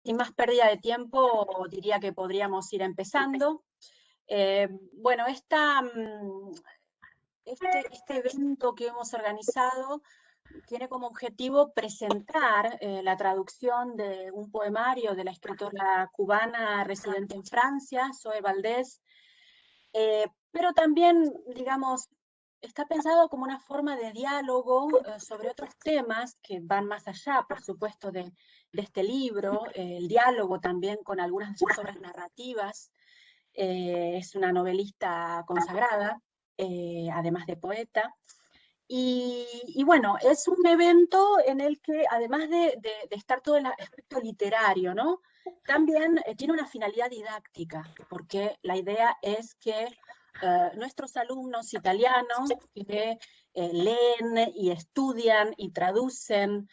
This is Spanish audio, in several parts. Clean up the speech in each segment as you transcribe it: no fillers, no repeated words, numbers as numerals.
Sin más pérdida de tiempo, diría que podríamos ir empezando. Bueno, este evento que hemos organizado tiene como objetivo presentar la traducción de un poemario de la escritora cubana residente en Francia, Zoe Valdés, pero también, digamos, está pensado como una forma de diálogo sobre otros temas que van más allá, por supuesto, de este libro, el diálogo también con algunas de sus obras narrativas. Es una consagrada, además de poeta. Y bueno, es un evento en el que, además de estar todo el aspecto literario, ¿no? También tiene una finalidad didáctica, porque la idea es que nuestros alumnos italianos que leen y estudian y traducen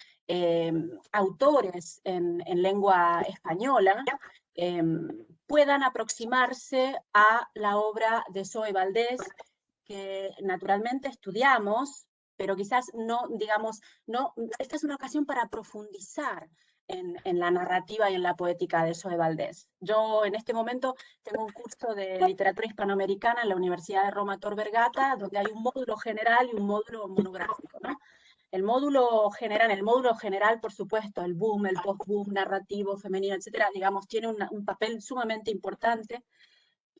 autores en lengua española, eh, puedan aproximarse a la obra de Zoe Valdés, que naturalmente estudiamos, pero quizás no, digamos, no, esta es una ocasión para profundizar en la narrativa y en la poética de Zoe Valdés. Yo en este momento tengo un curso de literatura hispanoamericana en la Universidad de Roma Tor Vergata, donde hay un módulo general y un módulo monográfico, ¿no? El módulo general, por supuesto, el boom, el post-boom, narrativo, femenino, etcétera, digamos, tiene un papel sumamente importante.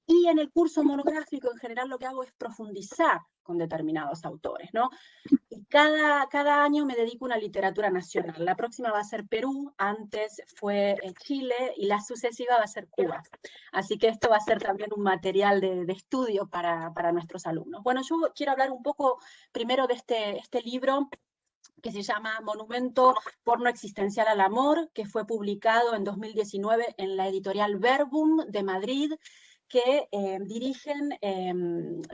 Y en el curso monográfico, en general, lo que hago es profundizar con determinados autores, ¿no? Y cada año me dedico a una literatura nacional. La próxima va a ser Perú, antes fue Chile, y la sucesiva va a ser Cuba. Así que esto va a ser también un material de estudio para nuestros alumnos. Bueno, yo quiero hablar un poco primero de este libro que se llama Monumento Porno Existencial al Amor, que fue publicado en 2019 en la editorial Verbum de Madrid, que dirigen,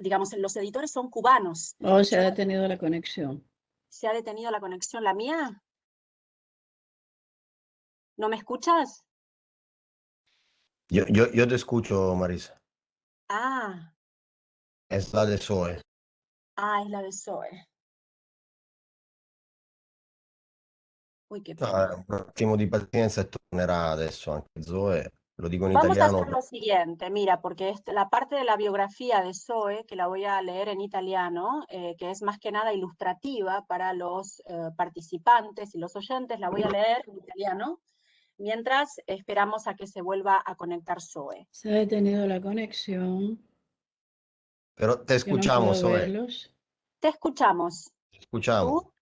digamos, los editores son cubanos. Oh, se ha detenido la conexión. ¿Se ha detenido la conexión, la mía? ¿No me escuchas? Yo te escucho, Marisa. Ah, Es la de Zoe. es la de Zoe. Uy, qué No, pena. un attimo di pazienza e tornerà adesso anche Zoe. Lo dico in Vamos a italiano. hacer lo siguiente, mira, porque la parte de la biografía de Zoe, que la voy a leer en italiano, que es más que nada ilustrativa para los participantes y los oyentes, la voy a leer en italiano, mientras esperamos a que se vuelva a conectar Zoe. Se ha detenido la conexión. Pero te Yo no escuchamos, puedo Zoe. verlos. Te escuchamos. Te escuchamos. ¿Tú?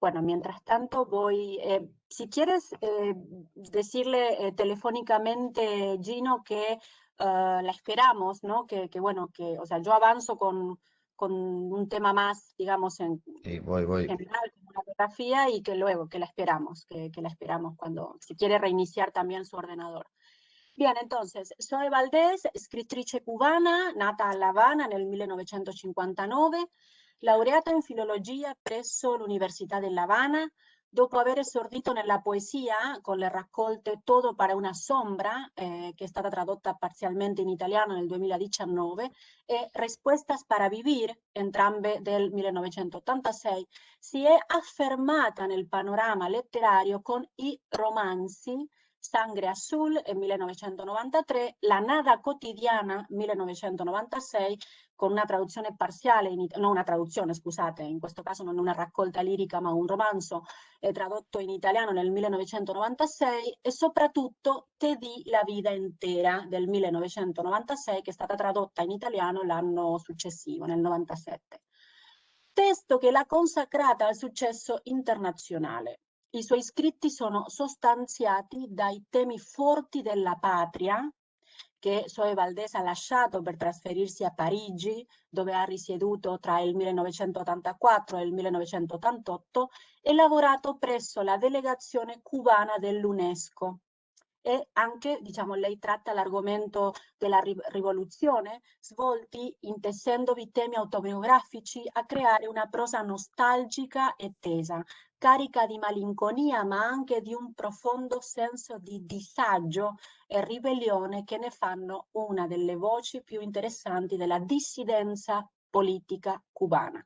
Bueno, mientras tanto voy, si quieres decirle telefónicamente, Gino, que la esperamos, ¿no? Bueno, o sea, yo avanzo con un tema más, digamos, en Sì, voi. general, como una biografía, y que luego, que la esperamos cuando, si quiere reiniciar también su ordenador. Bien, entonces, Zoe Valdés, scrittrice cubana, nata a La Habana nel 1959, laureata in filologia presso l'Università della Habana, dopo aver esordito nella poesia con le raccolte Todo para una sombra, che è stata tradotta parzialmente in italiano nel 2019, e Respuestas para vivir, entrambe del 1986, si è affermata nel panorama letterario con i romanzi Sangre Azul en 1993, La Nada Cotidiana 1996, con una traduzione parziale, no una traduzione, scusate, in questo caso non una raccolta lirica ma un romanzo tradotto in italiano nel 1996, e soprattutto Te di la vida intera del 1996, che è stata tradotta in italiano l'anno successivo, nel 97. Testo che l'ha consacrata al successo internazionale. I suoi scritti sono sostanziati dai temi forti della patria, che Zoe Valdés ha lasciato per trasferirsi a Parigi, dove ha risieduto tra il 1984 e il 1988, e lavorato presso la delegazione cubana dell'UNESCO. E anche, diciamo, lei tratta l'argomento della rivoluzione, svolti intessendovi temi autobiografici a creare una prosa nostalgica e tesa, carica di malinconia, ma anche di un profondo senso di disagio e ribellione che ne fanno una delle voci più interessanti della dissidenza politica cubana.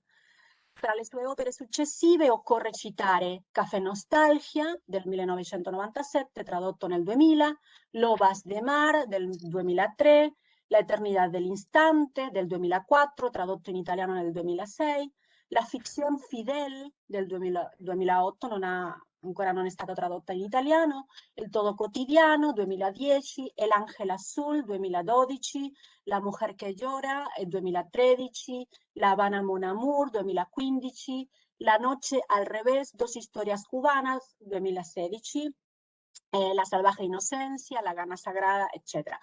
Tra le sue opere successive occorre citare Café Nostalgia del 1997, tradotto nel 2000, Lobas de Mar del 2003, La Eternidad del Instante del 2004, tradotto in italiano nel 2006, La Ficción Fidel del 2008, ancora non è stata tradotta in italiano, El Todo Cotidiano 2010, El Ángel Azul 2012, La Mujer que Llora 2013, La Habana Mon Amour 2015, La Noche al Revés, Dos Historias Cubanas 2016, La Salvaje Inocencia, La Gana Sagrada, eccetera.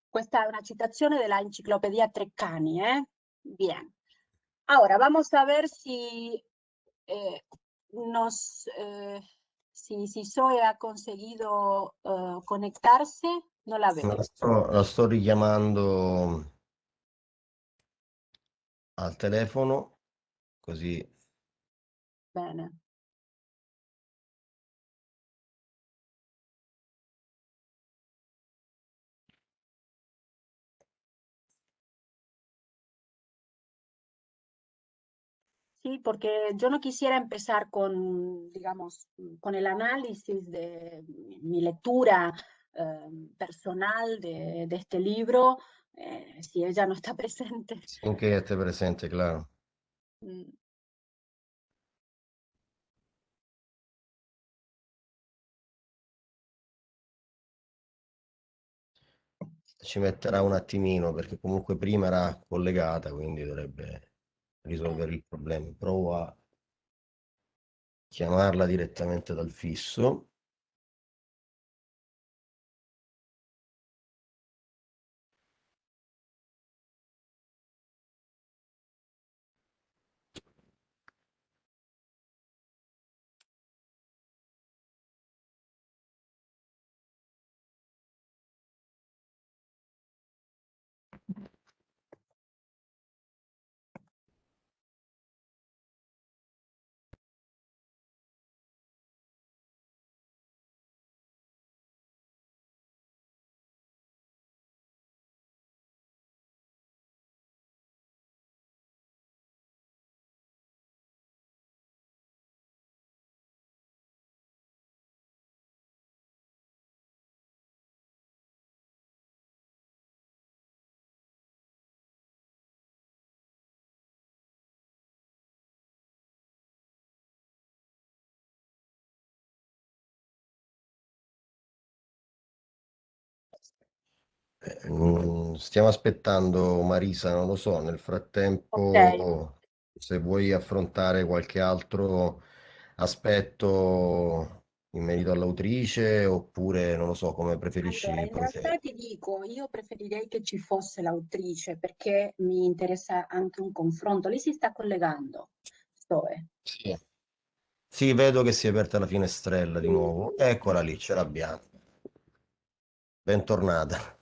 Questa è una citazione della Enciclopedia Treccani, Bien. Ahora vamos a ver si si Zoe ha conseguido conectarse. No la veo. La sto richiamando al telefono, così. Bene. Sí, porque yo no quisiera empezar con, digamos, con el análisis de mi lectura personal de este libro, si ella no está presente. Sin que esté presente, claro. Mm. Ci metterà un attimino perché comunque prima era collegata, quindi dovrebbe risolvere il problema. Provo a chiamarla direttamente dal fisso. Stiamo aspettando Marisa, non lo so, nel Ok. frattempo se vuoi affrontare qualche altro aspetto in merito all'autrice oppure non lo so come Allora, preferisci in realtà procedere. ti dico, io preferirei che ci fosse l'autrice perché mi interessa anche un confronto. Lei si sta collegando, Zoe. Sì. Sì, vedo che si è aperta la finestrella di Sì, nuovo. sì. Eccola lì, ce l'abbiamo. Bentornata.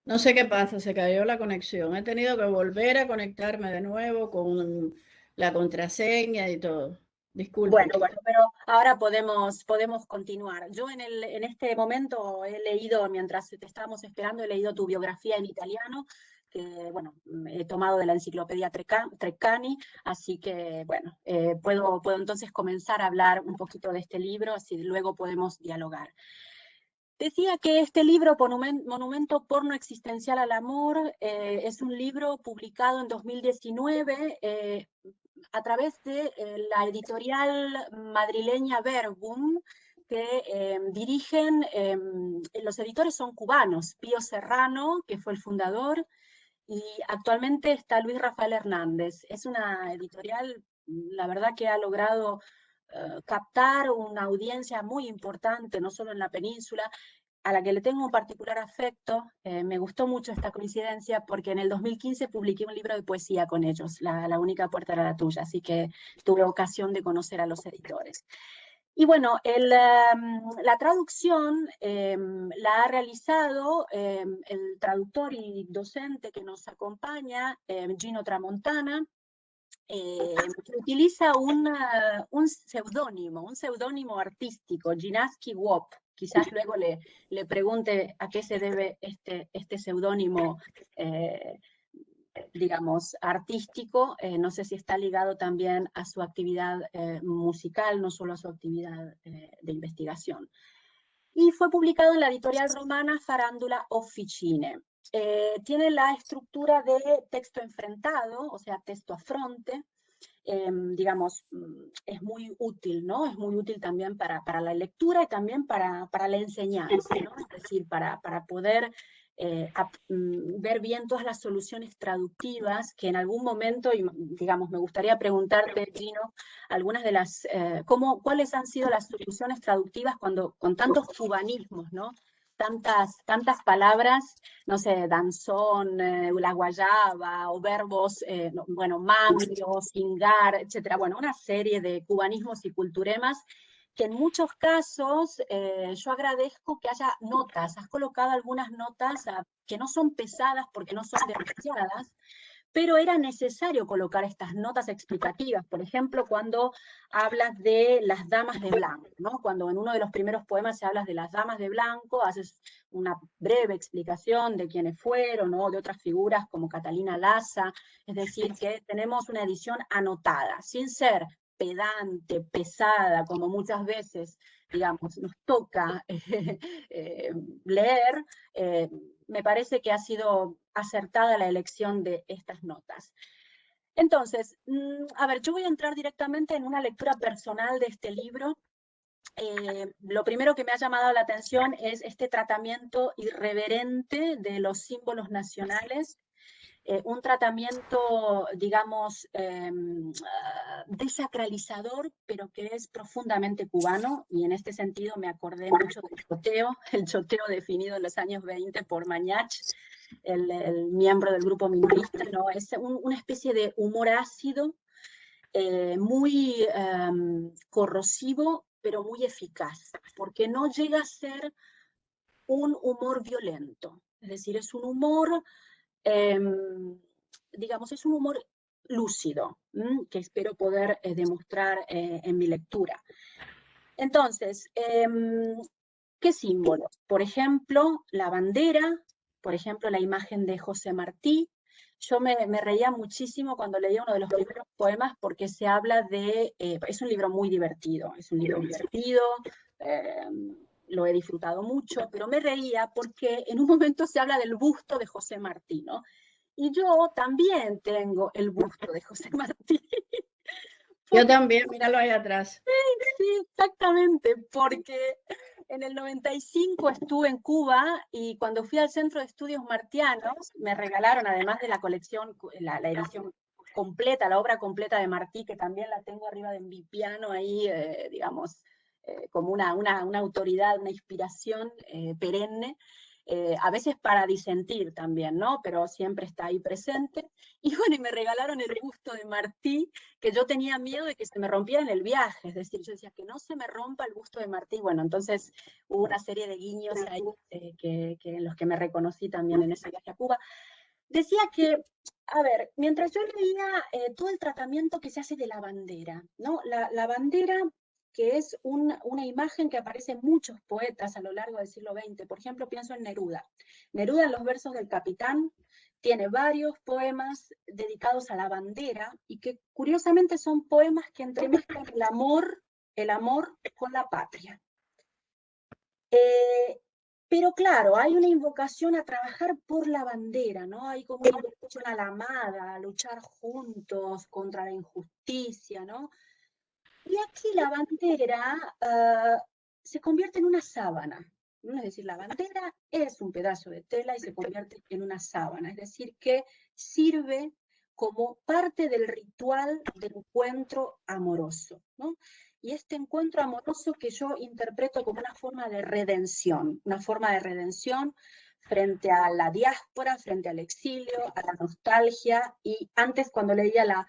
No sé qué pasa, se cayó la conexión. He tenido que volver a conectarme de nuevo con la contraseña y todo. Disculpe. Bueno, pero ahora podemos continuar. Yo en este momento he leído, mientras te estábamos esperando, he leído tu biografía en italiano, que, bueno, he tomado de la enciclopedia Treccani, así que, bueno, puedo entonces comenzar a hablar un poquito de este libro, así luego podemos dialogar. Decía que este libro, Monumento Porno Existencial al Amor, es un libro publicado en 2019 a través de la editorial madrileña Verbum, que dirigen, los editores son cubanos, Pío Serrano, que fue el fundador, y actualmente está Luis Rafael Hernández. Es una editorial, la verdad que ha logrado captar una audiencia muy importante, no solo en la península, a la que le tengo un particular afecto. Me gustó mucho esta coincidencia porque en el 2015 publiqué un libro de poesía con ellos, La única puerta era la tuya, así que tuve ocasión de conocer a los editores. Y bueno, la traducción la ha realizado el traductor y docente que nos acompaña, Gino Tramontana, que utiliza un seudónimo artístico, Ginaski Wop. Quizás luego le pregunte a qué se debe este seudónimo digamos, artístico, no sé si está ligado también a su actividad musical, no solo a su actividad de investigación. Y fue publicado en la editorial romana Farándula Officine. Tiene la estructura de texto enfrentado, o sea, texto a fronte. Digamos, es muy útil, ¿no? Es muy útil también para la lectura y también para la enseñanza, ¿no? Es decir, para poder ver bien todas las soluciones traductivas que en algún momento, y, digamos, me gustaría preguntarte, Gino, algunas de las, ¿cuáles han sido las soluciones traductivas cuando, con tantos cubanismos, ¿no? Tantas palabras, no sé, danzón, la guayaba, o verbos, bueno, mangio, cingar, etcétera. Bueno, una serie de cubanismos y culturemas que en muchos casos yo agradezco que haya notas. Has colocado algunas notas que no son pesadas porque no son demasiadas, pero era necesario colocar estas notas explicativas. Por ejemplo, cuando hablas de las damas de blanco, ¿no? Cuando en uno de los primeros poemas se habla de las damas de blanco, haces una breve explicación de quiénes fueron, ¿no? De otras figuras como Catalina Laza, es decir, que tenemos una edición anotada, sin ser pedante, pesada, como muchas veces, digamos, nos toca leer, me parece que ha sido acertada la elección de estas notas. Entonces, a ver, yo voy a entrar directamente en una lectura personal de este libro. Lo primero que me ha llamado la atención es este tratamiento irreverente de los símbolos nacionales, un tratamiento, digamos, desacralizador, pero que es profundamente cubano, y en este sentido me acordé mucho del choteo, el choteo definido en los años 20 por Mañach, el miembro del grupo minorista, ¿no? Es una especie de humor ácido, muy corrosivo, pero muy eficaz, porque no llega a ser un humor violento, es decir, es un humor digamos, es un humor lúcido, que espero poder demostrar en mi lectura. Entonces, ¿qué símbolos? Por ejemplo, la bandera, por ejemplo, la imagen de José Martí. Yo me reía muchísimo cuando leía uno de los primeros poemas porque se habla de, es un libro muy divertido, lo he disfrutado mucho, pero me reía porque en un momento se habla del busto de José Martí, ¿no? Y yo también tengo el busto de José Martí. Yo también, míralo ahí atrás. Sí, exactamente, porque en el 95 estuve en Cuba y cuando fui al Centro de Estudios Martianos me regalaron, además de la colección, la edición completa, la obra completa de Martí, que también la tengo arriba de mi piano ahí, digamos, como una autoridad, una inspiración perenne. A veces para disentir también, ¿no? Pero siempre está ahí presente. Y bueno, y me regalaron el busto de Martí, que yo tenía miedo de que se me rompiera en el viaje, es decir, yo decía que no se me rompa el busto de Martí. Bueno, entonces hubo una serie de guiños ahí en los que me reconocí también en ese viaje a Cuba. Decía que, a ver, mientras yo leía todo el tratamiento que se hace de la bandera, ¿no? La bandera, que es una imagen que aparece en muchos poetas a lo largo del siglo XX. Por ejemplo, pienso en Neruda. Neruda, en los versos del Capitán, tiene varios poemas dedicados a la bandera y que curiosamente son poemas que entremezclan el amor con la patria. Pero claro, hay una invocación a trabajar por la bandera, ¿no? Hay como una invocación a la amada, a luchar juntos contra la injusticia, ¿no? Y aquí la bandera se convierte en una sábana, ¿no? Es decir, la bandera es un pedazo de tela y se convierte en una sábana, es decir, que sirve como parte del ritual del encuentro amoroso, ¿no? Y este encuentro amoroso que yo interpreto como una forma de redención frente a la diáspora, frente al exilio, a la nostalgia, y antes cuando leía la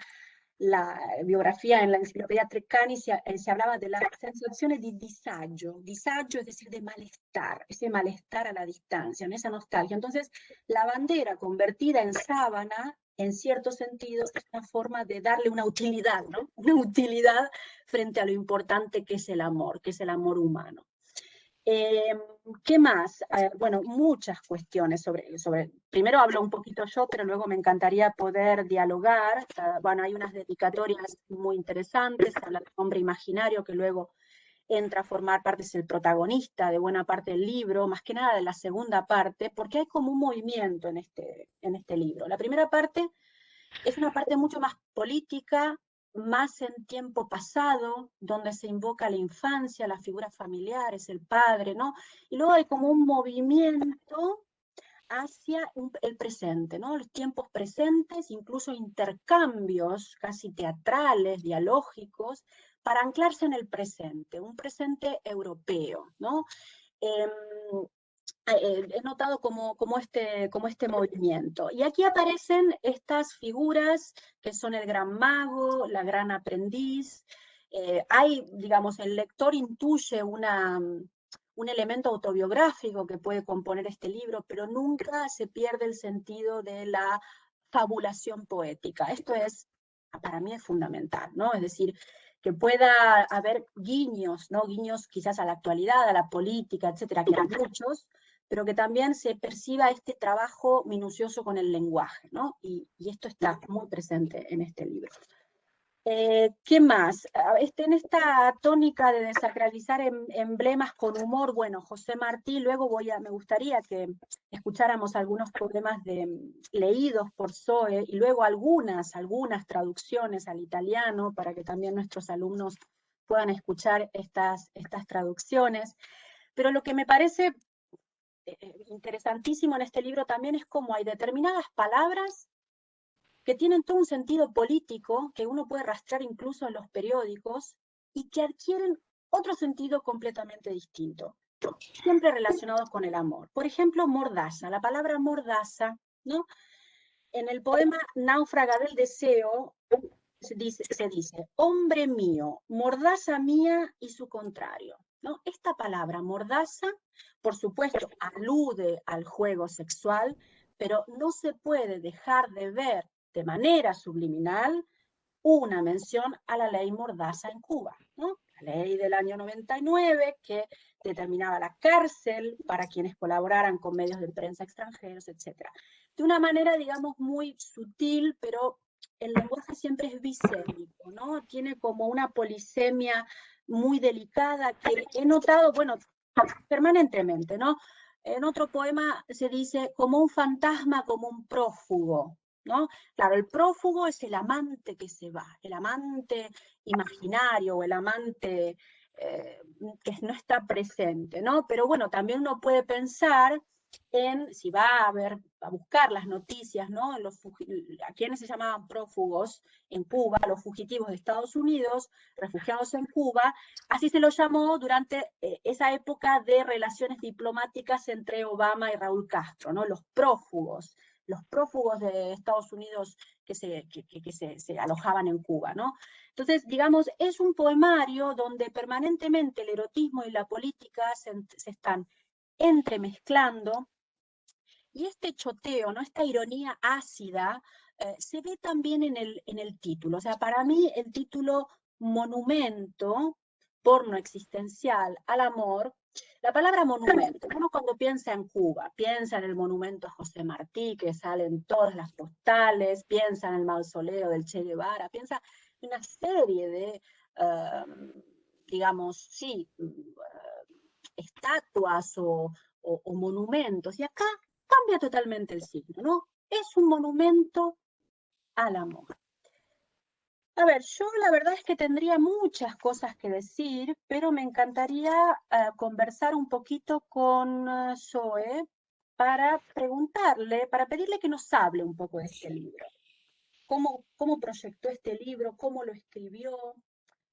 biografía en la enciclopedia Treccani se hablaba de las sensaciones de disagio, es decir, de malestar, ese malestar a la distancia, en esa nostalgia. Entonces, la bandera convertida en sábana, en cierto sentido, es una forma de darle una utilidad, ¿no? Una utilidad frente a lo importante que es el amor humano. ¿Qué más? Bueno, muchas cuestiones primero hablo un poquito yo, pero luego me encantaría poder dialogar. Bueno, hay unas dedicatorias muy interesantes, habla del hombre imaginario, que luego entra a formar parte, es el protagonista de buena parte del libro, más que nada de la segunda parte, porque hay como un movimiento en este libro. La primera parte es una parte mucho más política, más en tiempo pasado, donde se invoca la infancia, las figuras familiares, el padre, ¿no? Y luego hay como un movimiento hacia el presente, ¿no? Los tiempos presentes, incluso intercambios casi teatrales, dialógicos, para anclarse en el presente, un presente europeo, ¿no? He notado como este movimiento. Y aquí aparecen estas figuras que son el gran mago, la gran aprendiz. Digamos, el lector intuye un elemento autobiográfico que puede componer este libro, pero nunca se pierde el sentido de la fabulación poética. Esto para mí es fundamental, ¿no? Es decir, que pueda haber guiños, ¿no? Guiños quizás a la actualidad, a la política, etcétera, que hay muchos, pero que también se perciba este trabajo minucioso con el lenguaje, ¿no? Y esto está muy presente en este libro. ¿Qué más? En esta tónica de desacralizar emblemas con humor, bueno, José Martí, luego me gustaría que escucháramos algunos poemas leídos por Zoe, y luego algunas traducciones al italiano, para que también nuestros alumnos puedan escuchar estas traducciones. Pero lo que me parece interesantísimo en este libro también es cómo hay determinadas palabras que tienen todo un sentido político, que uno puede rastrear incluso en los periódicos, y que adquieren otro sentido completamente distinto, siempre relacionados con el amor. Por ejemplo, mordaza, la palabra mordaza, ¿no? En el poema Náufraga del Deseo se dice, hombre mío, mordaza mía y su contrario, ¿no? Esta palabra mordaza, por supuesto, alude al juego sexual, pero no se puede dejar de ver de manera subliminal una mención a la ley mordaza en Cuba, ¿no? La ley del año 99 que determinaba la cárcel para quienes colaboraran con medios de prensa extranjeros, etc. De una manera, digamos, muy sutil, pero el lenguaje siempre es bisémico, ¿no? Tiene como una polisemia muy delicada que he notado, bueno, permanentemente, ¿no? En otro poema se dice como un fantasma, como un prófugo, ¿no? Claro, el prófugo es el amante que se va, el amante imaginario o el amante que no está presente, ¿no? Pero bueno, también uno puede pensar si va a buscar las noticias, ¿no? A quienes se llamaban prófugos en Cuba, los fugitivos de Estados Unidos, refugiados en Cuba, así se lo llamó durante esa época de relaciones diplomáticas entre Obama y Raúl Castro, ¿no? Los prófugos de Estados Unidos que se alojaban en Cuba, ¿no? Entonces, digamos, es un poemario donde permanentemente el erotismo y la política se están entremezclando, y este choteo, ¿no? Esta ironía ácida, se ve también en el título. O sea, para mí el título Monumento, porno existencial al amor, la palabra monumento, uno cuando piensa en Cuba, piensa en el monumento a José Martí, que sale en todas las postales, piensa en el mausoleo del Che Guevara, piensa en una serie de, digamos, sí, estatuas o monumentos. Y acá cambia totalmente el signo, ¿no? Es un monumento al amor. A ver, yo la verdad es que tendría muchas cosas que decir, pero me encantaría conversar un poquito con Zoe para preguntarle, para pedirle que nos hable un poco de este libro. ¿Cómo proyectó este libro? ¿Cómo lo escribió?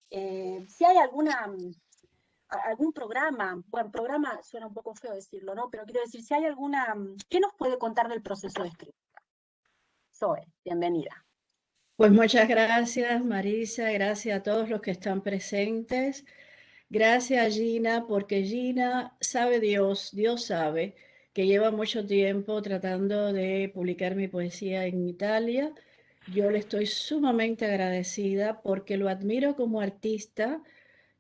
Si hay algún programa, bueno, programa suena un poco feo decirlo, ¿no? Pero quiero decir, si hay ¿qué nos puede contar del proceso de escritura? Zoe, bienvenida. Pues muchas gracias, Marisa, gracias a todos los que están presentes. Gracias a Gina, porque Gina sabe Dios sabe que lleva mucho tiempo tratando de publicar mi poesía en Italia. Yo le estoy sumamente agradecida porque lo admiro como artista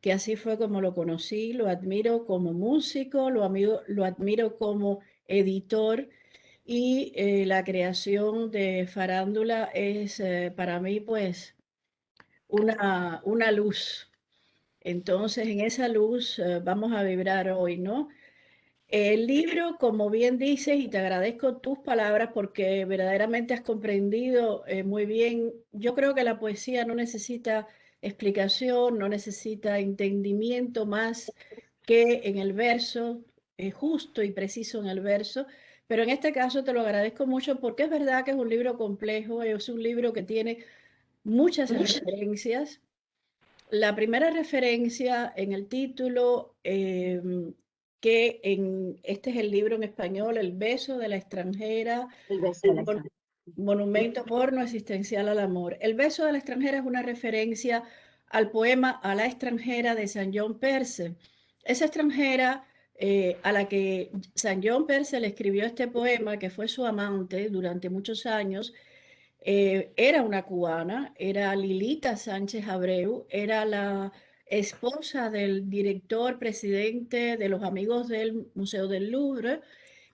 que así fue como lo conocí, lo admiro como músico, lo admiro como editor y la creación de Farándula es para mí pues una luz. Entonces en esa luz vamos a vibrar hoy, ¿no? El libro, como bien dices, y te agradezco tus palabras porque verdaderamente has comprendido muy bien, yo creo que la poesía no necesita explicación, no necesita entendimiento más que en el verso, justo y preciso en el verso, pero en este caso te lo agradezco mucho porque es verdad que es un libro complejo, es un libro que tiene muchas referencias. La primera referencia en el título, este es el libro en español, El beso de la extranjera, El beso de la extranjera. Monumento porno existencial al amor. El beso de la extranjera es una referencia al poema A la extranjera de Saint John Perse. Esa extranjera a la que Saint John Perse le escribió este poema, que fue su amante durante muchos años, era una cubana, era Lilita Sánchez Abreu, era la esposa del director presidente de los Amigos del Museo del Louvre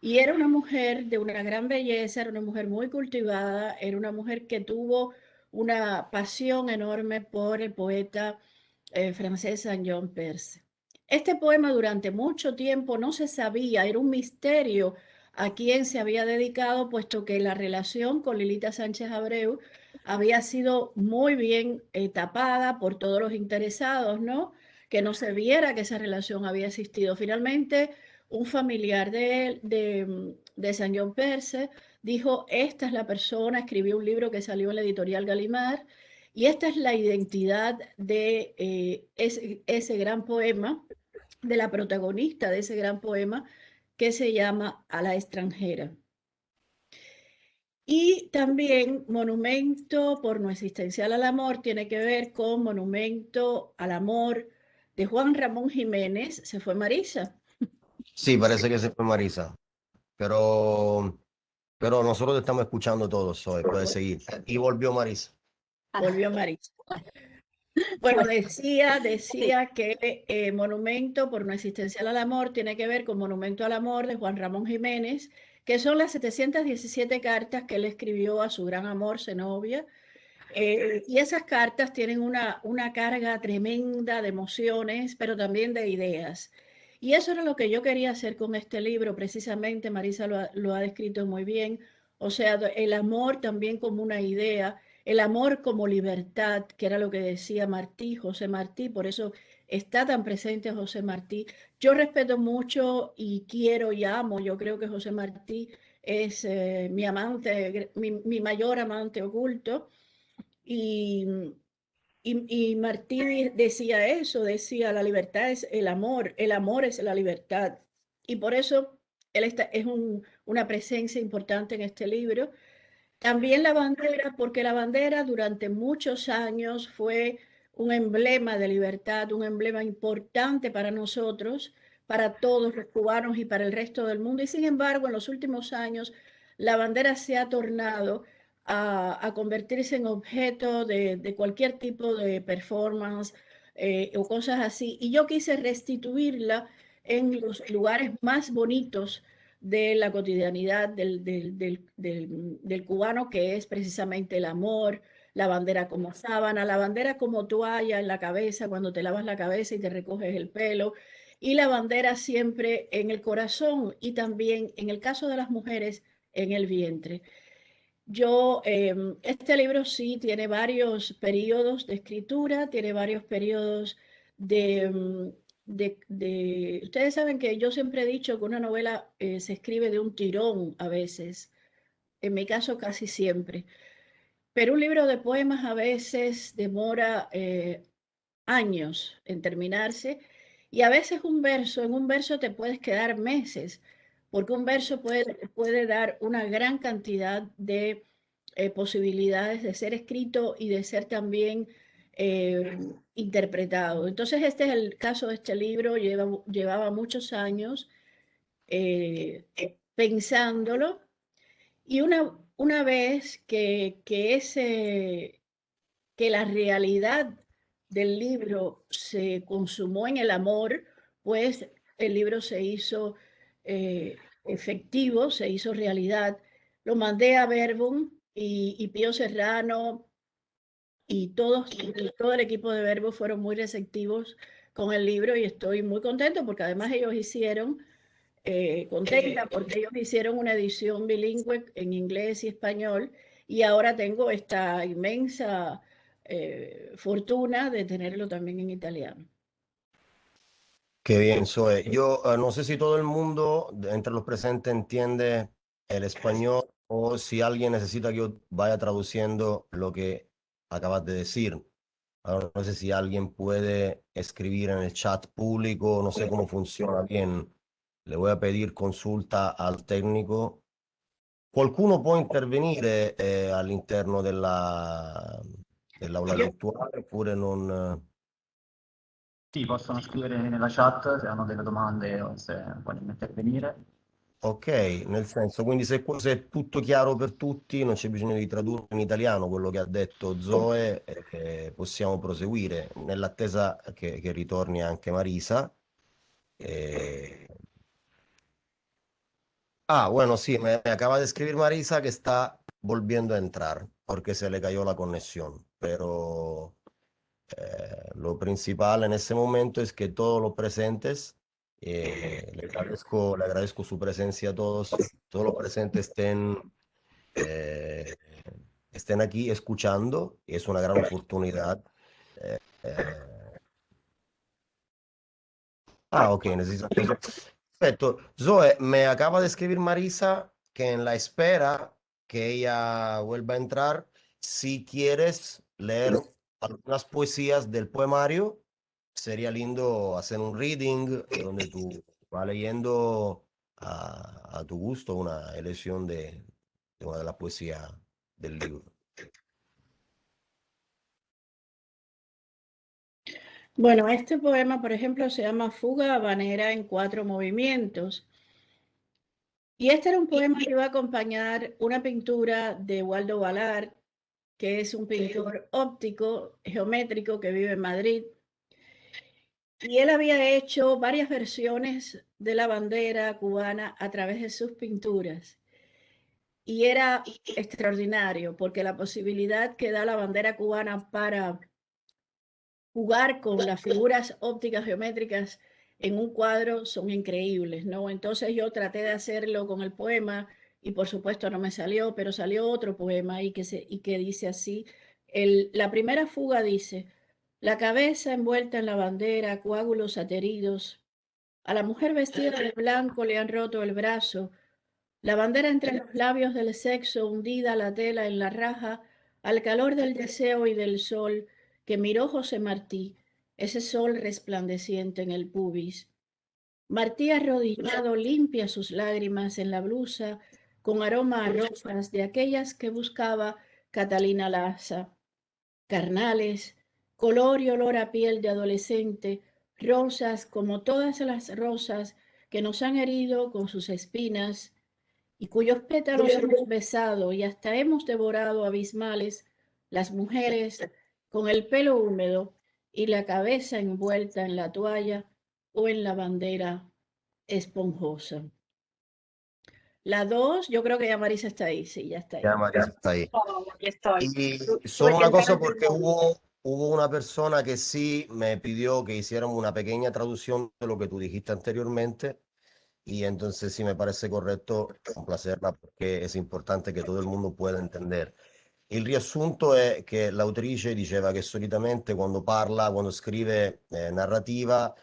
y era una mujer de una gran belleza, era una mujer muy cultivada, era una mujer que tuvo una pasión enorme por el poeta francés Saint-Jean Perse. Este poema durante mucho tiempo no se sabía, era un misterio a quién se había dedicado, puesto que la relación con Lilita Sánchez Abreu había sido muy bien tapada por todos los interesados, ¿no? Que no se viera que esa relación había existido. Finalmente, un familiar de Saint-Jean Perse dijo, esta es la persona, escribió un libro que salió en la editorial Gallimard, y esta es la identidad de ese gran poema, de la protagonista de ese gran poema, que se llama A la extranjera. Y también Monumento porno existencial al amor tiene que ver con Monumento al amor de Juan Ramón Jiménez. Se fue Marisa. Sí, parece que se fue Marisa, pero, pero nosotros te estamos escuchando todos hoy, puedes seguir. Y volvió Marisa. Volvió Marisa. Bueno, decía que Monumento porno existencial al amor tiene que ver con Monumento al amor de Juan Ramón Jiménez, que son las 717 cartas que él escribió a su gran amor, Zenobia. Y esas cartas tienen una carga tremenda de emociones, pero también de ideas. Y eso era lo que yo quería hacer con este libro, precisamente, Marisa lo ha descrito muy bien. O sea, el amor también como una idea, el amor como libertad, que era lo que decía Martí, José Martí, por eso está tan presente José Martí. Yo respeto mucho y quiero y amo, yo creo que José Martí es mi amante, mi mayor amante oculto. Y, y Martí decía eso, decía, la libertad es el amor es la libertad. Y por eso él es una presencia importante en este libro. También la bandera, porque la bandera durante muchos años fue un emblema de libertad, un emblema importante para nosotros, para todos los cubanos y para el resto del mundo. Y sin embargo, en los últimos años, la bandera se ha tornado a convertirse en objeto de cualquier tipo de performance o cosas así. Y yo quise restituirla en los lugares más bonitos de la cotidianidad del cubano, que es precisamente el amor, la bandera como sábana, la bandera como toalla en la cabeza cuando te lavas la cabeza y te recoges el pelo, y la bandera siempre en el corazón y también, en el caso de las mujeres, en el vientre. Este libro sí tiene varios periodos de escritura, tiene varios periodos de, Ustedes saben que yo siempre he dicho que una novela se escribe de un tirón a veces, en mi caso casi siempre, pero un libro de poemas a veces demora años en terminarse y a veces en un verso te puedes quedar meses, porque un verso puede dar una gran cantidad de posibilidades de ser escrito y de ser también interpretado. Entonces este es el caso de este libro, llevaba muchos años pensándolo y una vez que la realidad del libro se consumó en el amor, pues el libro se hizo efectivo, se hizo realidad. Lo mandé a Verbum y Pío Serrano y todo el equipo de Verbo fueron muy receptivos con el libro y estoy muy contento porque además ellos hicieron, contenta porque ellos hicieron una edición bilingüe en inglés y español y ahora tengo esta inmensa fortuna de tenerlo también en italiano. Qué bien, Zoe. Yo no sé si todo el mundo entre los presentes entiende el español o si alguien necesita que yo vaya traduciendo lo que acabas de decir. Ahora, no sé si alguien puede escribir en el chat público, no sé cómo funciona bien. Le voy a pedir consulta al tecnico. Qualcuno può intervenire all'interno dell'aula virtuale oppure non... Sì, possono scrivere nella chat se hanno delle domande o se vogliono intervenire. Ok, nel senso, quindi se è tutto chiaro per tutti, non c'è bisogno di tradurre in italiano quello che ha detto Zoe, possiamo proseguire nell'attesa che ritorni anche Marisa. Ah, bueno, sí, me acaba de escribir Marisa que está volviendo a entrar porque se le cayó la conexión, pero lo principal en ese momento es que todos los presentes, le agradezco su presencia a todos los presentes eh, estén aquí escuchando, y es una gran oportunidad. Eh, eh, ok, necesito... Perfecto. Zoe, me acaba de escribir Marisa que en la espera que ella vuelva a entrar, si quieres leer algunas poesías del poemario, sería lindo hacer un reading donde tú vas leyendo a tu gusto una elección de una de las poesías del libro. Bueno, este poema, por ejemplo, se llama Fuga habanera en 4 movimientos. Y este era un poema que iba a acompañar una pintura de Waldo Ballart, que es un pintor óptico, geométrico, que vive en Madrid. Y él había hecho varias versiones de la bandera cubana a través de sus pinturas. Y era extraordinario, porque la posibilidad que da la bandera cubana para jugar con las figuras ópticas geométricas en un cuadro son increíbles, ¿no? Entonces yo traté de hacerlo con el poema y por supuesto no me salió, pero salió otro poema y que dice así. La primera fuga dice: la cabeza envuelta en la bandera, coágulos ateridos. A la mujer vestida de blanco le han roto el brazo. La bandera entre los labios del sexo, hundida la tela en la raja, al calor del deseo y del sol, que miró José Martí, ese sol resplandeciente en el pubis. Martí arrodillado limpia sus lágrimas en la blusa, con aroma a rosas de aquellas que buscaba Catalina Laza. Carnales, color y olor a piel de adolescente, rosas como todas las rosas que nos han herido con sus espinas, y cuyos pétalos hemos besado y hasta hemos devorado abismales, las mujeres con el pelo húmedo y la cabeza envuelta en la toalla o en la bandera esponjosa. La 2, yo creo que ya Marisa está ahí, sí, ya está ahí. Ya Marisa está ahí. Aquí estoy. Y solo una cosa, porque hubo una persona que sí me pidió que hiciéramos una pequeña traducción de lo que tú dijiste anteriormente, y entonces sí me parece corretto complacerla perché è importante che tutto il mondo pueda entender. Il riassunto è che l'autrice diceva che solitamente quando parla, quando scrive narrativa,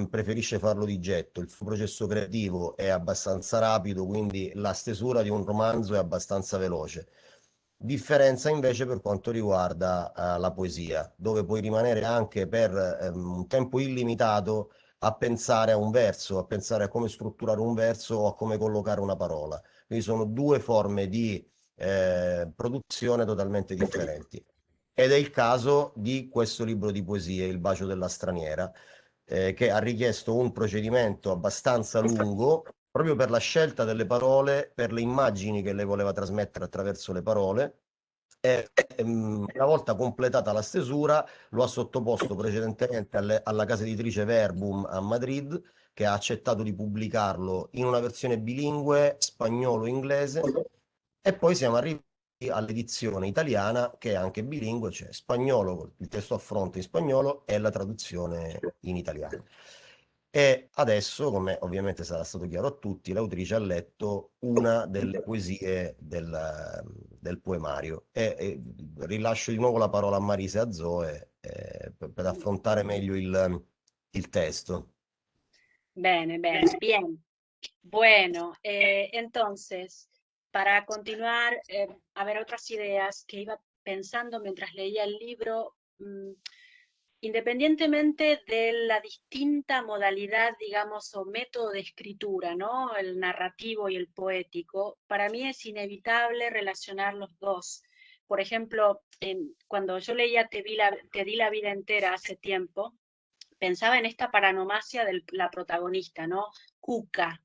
preferisce farlo di getto. Il suo processo creativo è abbastanza rapido, quindi la stesura di un romanzo è abbastanza veloce. Differenza invece per quanto riguarda la poesia, dove puoi rimanere anche per un tempo illimitato a pensare a un verso, a pensare a come strutturare un verso o a come collocare una parola. Quindi sono due forme di produzione totalmente differenti. Ed è il caso di questo libro di poesie, Il bacio della straniera, che ha richiesto un procedimento abbastanza lungo proprio per la scelta delle parole, per le immagini che lei voleva trasmettere attraverso le parole, Una volta completata la stesura, lo ha sottoposto precedentemente alla casa editrice Verbum a Madrid, che ha accettato di pubblicarlo in una versione bilingue, spagnolo-inglese, e poi siamo arrivati all'edizione italiana, che è anche bilingue, cioè spagnolo, il testo a fronte in spagnolo e la traduzione in italiano. E adesso, come ovviamente sarà stato chiaro a tutti, l'autrice ha letto una delle poesie del poemario. E rilascio di nuovo la parola a Marisa e a Zoe per affrontare meglio il testo. Bene, bene, bien. Bueno, entonces, para continuar, a ver, otras ideas que iba pensando mientras leía el libro, independientemente de la distinta modalidad, digamos, o método de escritura, ¿no? El narrativo y el poético, para mí es inevitable relacionar los dos. Por ejemplo, cuando yo leía Te di la vida entera hace tiempo, pensaba en esta paranomasia de la protagonista, ¿no? Cuca,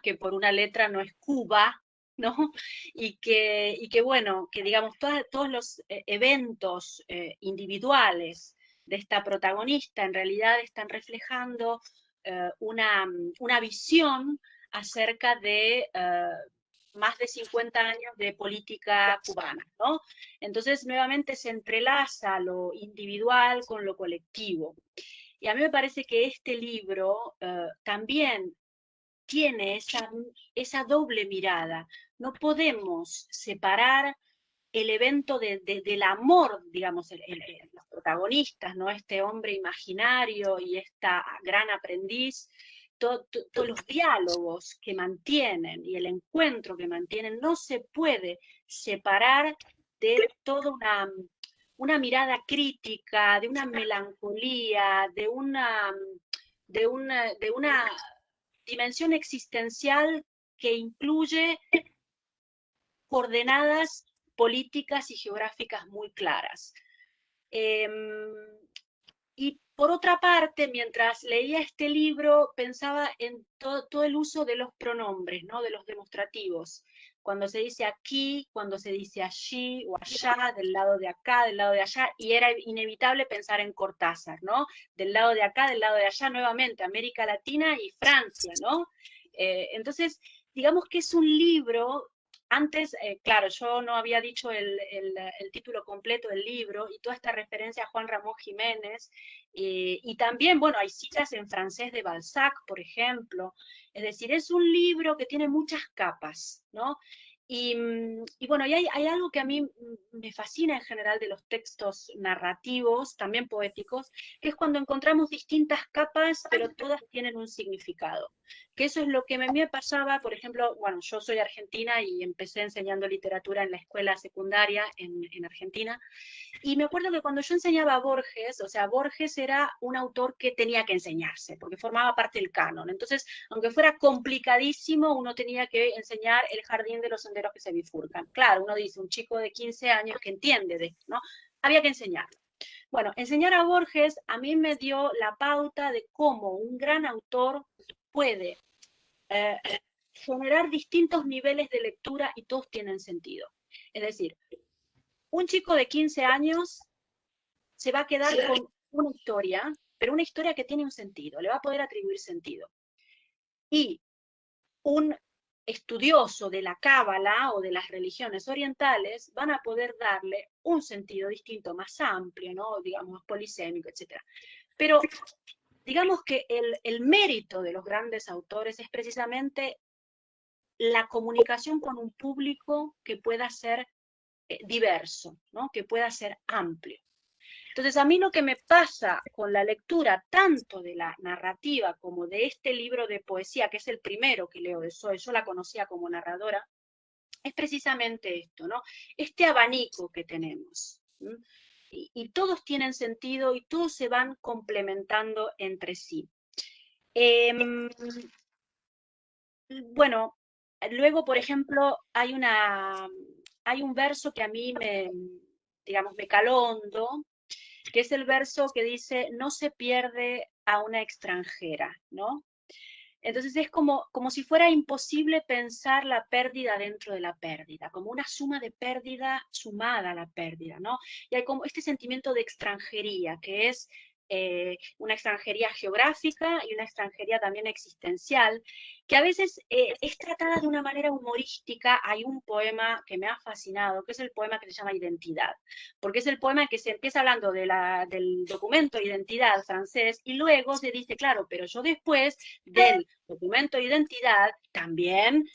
que por una letra no es Cuba, ¿no? Y que bueno, que digamos, todos los eventos individuales de esta protagonista en realidad están reflejando una visión acerca de más de 50 años de política cubana, ¿no? Entonces, nuevamente se entrelaza lo individual con lo colectivo. Y a mí me parece que este libro también tiene esa doble mirada. No podemos separar el evento del amor, digamos, los protagonistas, ¿no? Este hombre imaginario y esta gran aprendiz, todos los diálogos que mantienen y el encuentro que mantienen, no se puede separar de toda una mirada crítica, de una melancolía, de una dimensión existencial que incluye coordenadas políticas y geográficas muy claras. Y por otra parte, mientras leía este libro, pensaba en todo el uso de los pronombres, ¿no? De los demostrativos. Cuando se dice aquí, cuando se dice allí o allá, del lado de acá, del lado de allá, y era inevitable pensar en Cortázar, ¿no? Del lado de acá, del lado de allá, nuevamente, América Latina y Francia, ¿no? Entonces, digamos que es un libro. Antes, claro, yo no había dicho el título completo del libro y toda esta referencia a Juan Ramón Jiménez, y también, bueno, hay citas en francés de Balzac, por ejemplo. Es decir, es un libro que tiene muchas capas, ¿no? Y bueno, y hay algo que a mí me fascina en general de los textos narrativos, también poéticos, que es cuando encontramos distintas capas, pero todas tienen un significado. Que eso es lo que a mí me pasaba, por ejemplo, bueno, yo soy argentina y empecé enseñando literatura en la escuela secundaria en Argentina, y me acuerdo que cuando yo enseñaba a Borges, o sea, Borges era un autor que tenía que enseñarse, porque formaba parte del canon. Entonces, aunque fuera complicadísimo, uno tenía que enseñar El jardín de los senderos que se bifurcan. Claro, uno dice, un chico de 15 años que entiende de esto, ¿no? Había que enseñarlo. Bueno, enseñar a Borges a mí me dio la pauta de cómo un gran autor puede generar distintos niveles de lectura y todos tienen sentido. Es decir, un chico de 15 años se va a quedar con una historia, pero una historia que tiene un sentido, le va a poder atribuir sentido. Y un estudioso de la cábala o de las religiones orientales van a poder darle un sentido distinto, más amplio, ¿no? Digamos, polisémico, etc. Pero digamos que el mérito de los grandes autores es precisamente la comunicación con un público que pueda ser diverso, ¿no? Que pueda ser amplio. Entonces, a mí lo que me pasa con la lectura tanto de la narrativa como de este libro de poesía, que es el primero que leo de Zoe, yo la conocía como narradora, es precisamente esto, ¿no? Este abanico que tenemos. Y todos tienen sentido y todos se van complementando entre sí. Bueno, luego, por ejemplo, hay un verso que a mí me caló hondo, que es el verso que dice, no se pierde a una extranjera, ¿no? Entonces es como si fuera imposible pensar la pérdida dentro de la pérdida, como una suma de pérdida sumada a la pérdida, ¿no? Y hay como este sentimiento de extranjería, que es una extranjería geográfica y una extranjería también existencial, que a veces es tratada de una manera humorística. Hay un poema que me ha fascinado, que es el poema que se llama Identidad, porque es el poema que se empieza hablando del documento de identidad francés y luego se dice, claro, pero yo después del documento de identidad también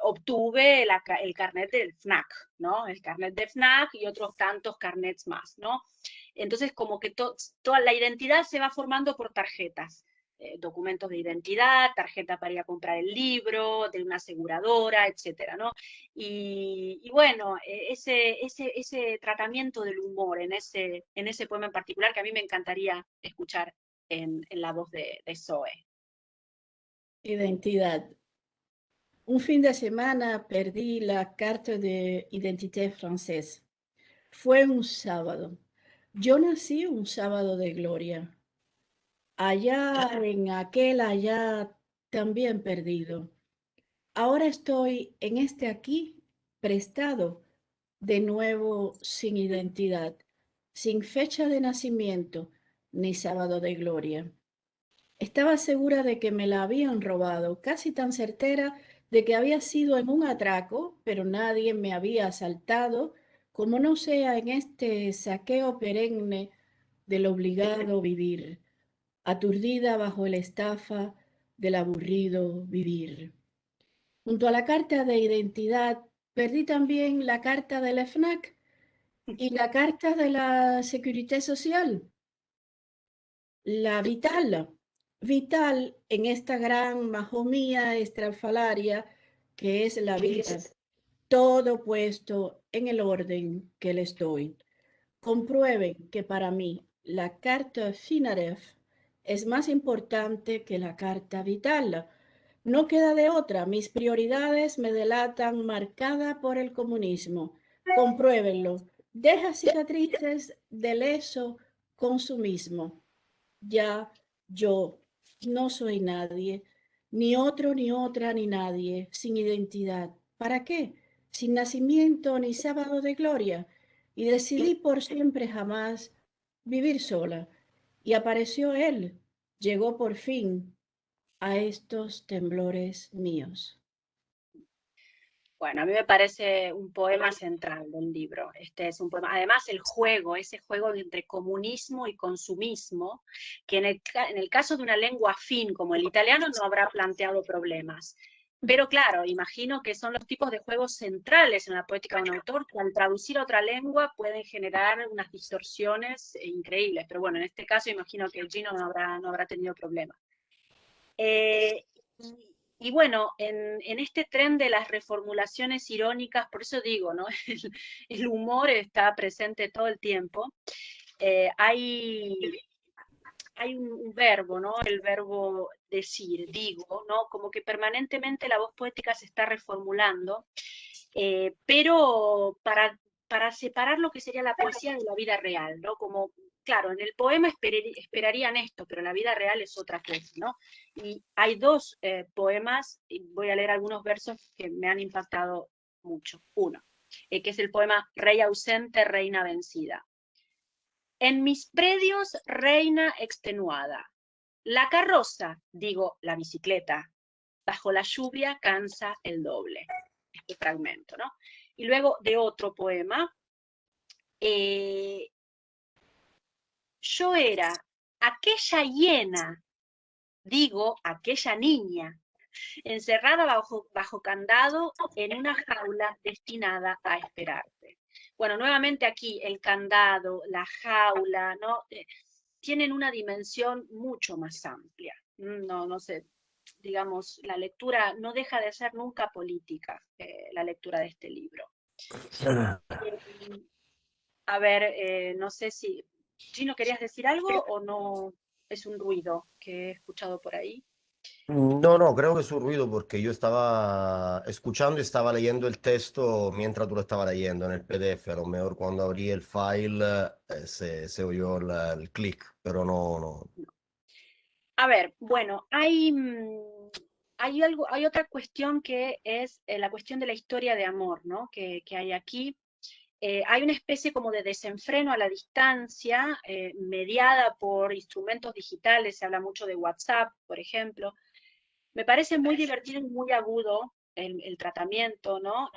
obtuve el carnet del FNAC, ¿no? El carnet de FNAC y otros tantos carnets más, ¿no? Entonces, como que toda la identidad se va formando por tarjetas. Documentos de identidad, tarjeta para ir a comprar el libro, de una aseguradora, etcétera, ¿no? Y bueno, ese tratamiento del humor en ese poema en particular, que a mí me encantaría escuchar en la voz de Zoe. Identidad. Un fin de semana perdí la carte de identité francesa. Fue un sábado. Yo nací un sábado de gloria. Allá en aquel allá también perdido. Ahora estoy en este aquí prestado, de nuevo sin identidad, sin fecha de nacimiento ni sábado de gloria. Estaba segura de que me la habían robado, casi tan certera de que había sido en un atraco, pero nadie me había asaltado, como no sea en este saqueo perenne del obligado vivir, aturdida bajo la estafa del aburrido vivir. Junto a la carta de identidad, perdí también la carta de la FNAC y la carta de la Seguridad Social, la vital en esta gran majomía estrafalaria que es la vida, todo puesto en el orden que les doy. Comprueben que para mí la carta FINAREF es más importante que la carta vital. No queda de otra, mis prioridades me delatan marcada por el comunismo. Compruébenlo. Deja cicatrices de leso consumismo. Ya yo no soy nadie, ni otro, ni otra, ni nadie, sin identidad. ¿Para qué? Sin nacimiento ni sábado de gloria. Y decidí por siempre jamás vivir sola. Y apareció él, llegó por fin a estos temblores míos. Bueno, a mí me parece un poema central del libro. Este es un poema. Además, ese juego entre comunismo y consumismo, que en el caso de una lengua afín como el italiano no habrá planteado problemas. Pero claro, imagino que son los tipos de juegos centrales en la poética de un autor que al traducir a otra lengua pueden generar unas distorsiones increíbles. Pero bueno, en este caso imagino que Gino no habrá tenido problemas. Y bueno, en este tren de las reformulaciones irónicas, por eso digo, ¿no? El humor está presente todo el tiempo. Hay un verbo, ¿no? El verbo decir, digo, ¿no? Como que permanentemente la voz poética se está reformulando, pero para separar lo que sería la poesía de la vida real, ¿no? Como, claro, en el poema esperarían esto, pero la vida real es otra cosa, ¿no? Y hay dos poemas, y voy a leer algunos versos que me han impactado mucho. Uno, que es el poema Rey ausente, reina vencida. En mis predios, reina extenuada. La carroza, digo, la bicicleta, bajo la lluvia cansa el doble. Este fragmento, ¿no? Y luego de otro poema, yo era aquella hiena, digo, aquella niña, encerrada bajo candado en una jaula destinada a esperarte. Bueno, nuevamente aquí el candado, la jaula, ¿no? Tienen una dimensión mucho más amplia. No sé, digamos, la lectura no deja de ser nunca política, la lectura de este libro. A ver, no sé si... Gino, ¿querías decir algo o no es un ruido que he escuchado por ahí? No, creo que es un ruido porque yo estaba escuchando y estaba leyendo el texto mientras tú lo estabas leyendo en el PDF. A lo mejor cuando abrí el file se oyó el clic, pero no. A ver, bueno, hay otra cuestión que es la cuestión de la historia de amor, ¿no? Que hay aquí. Hay una especie como de desenfreno a la distancia, mediada por instrumentos digitales, se habla mucho de WhatsApp, por ejemplo. Me parece muy divertido y muy agudo el tratamiento, ¿no?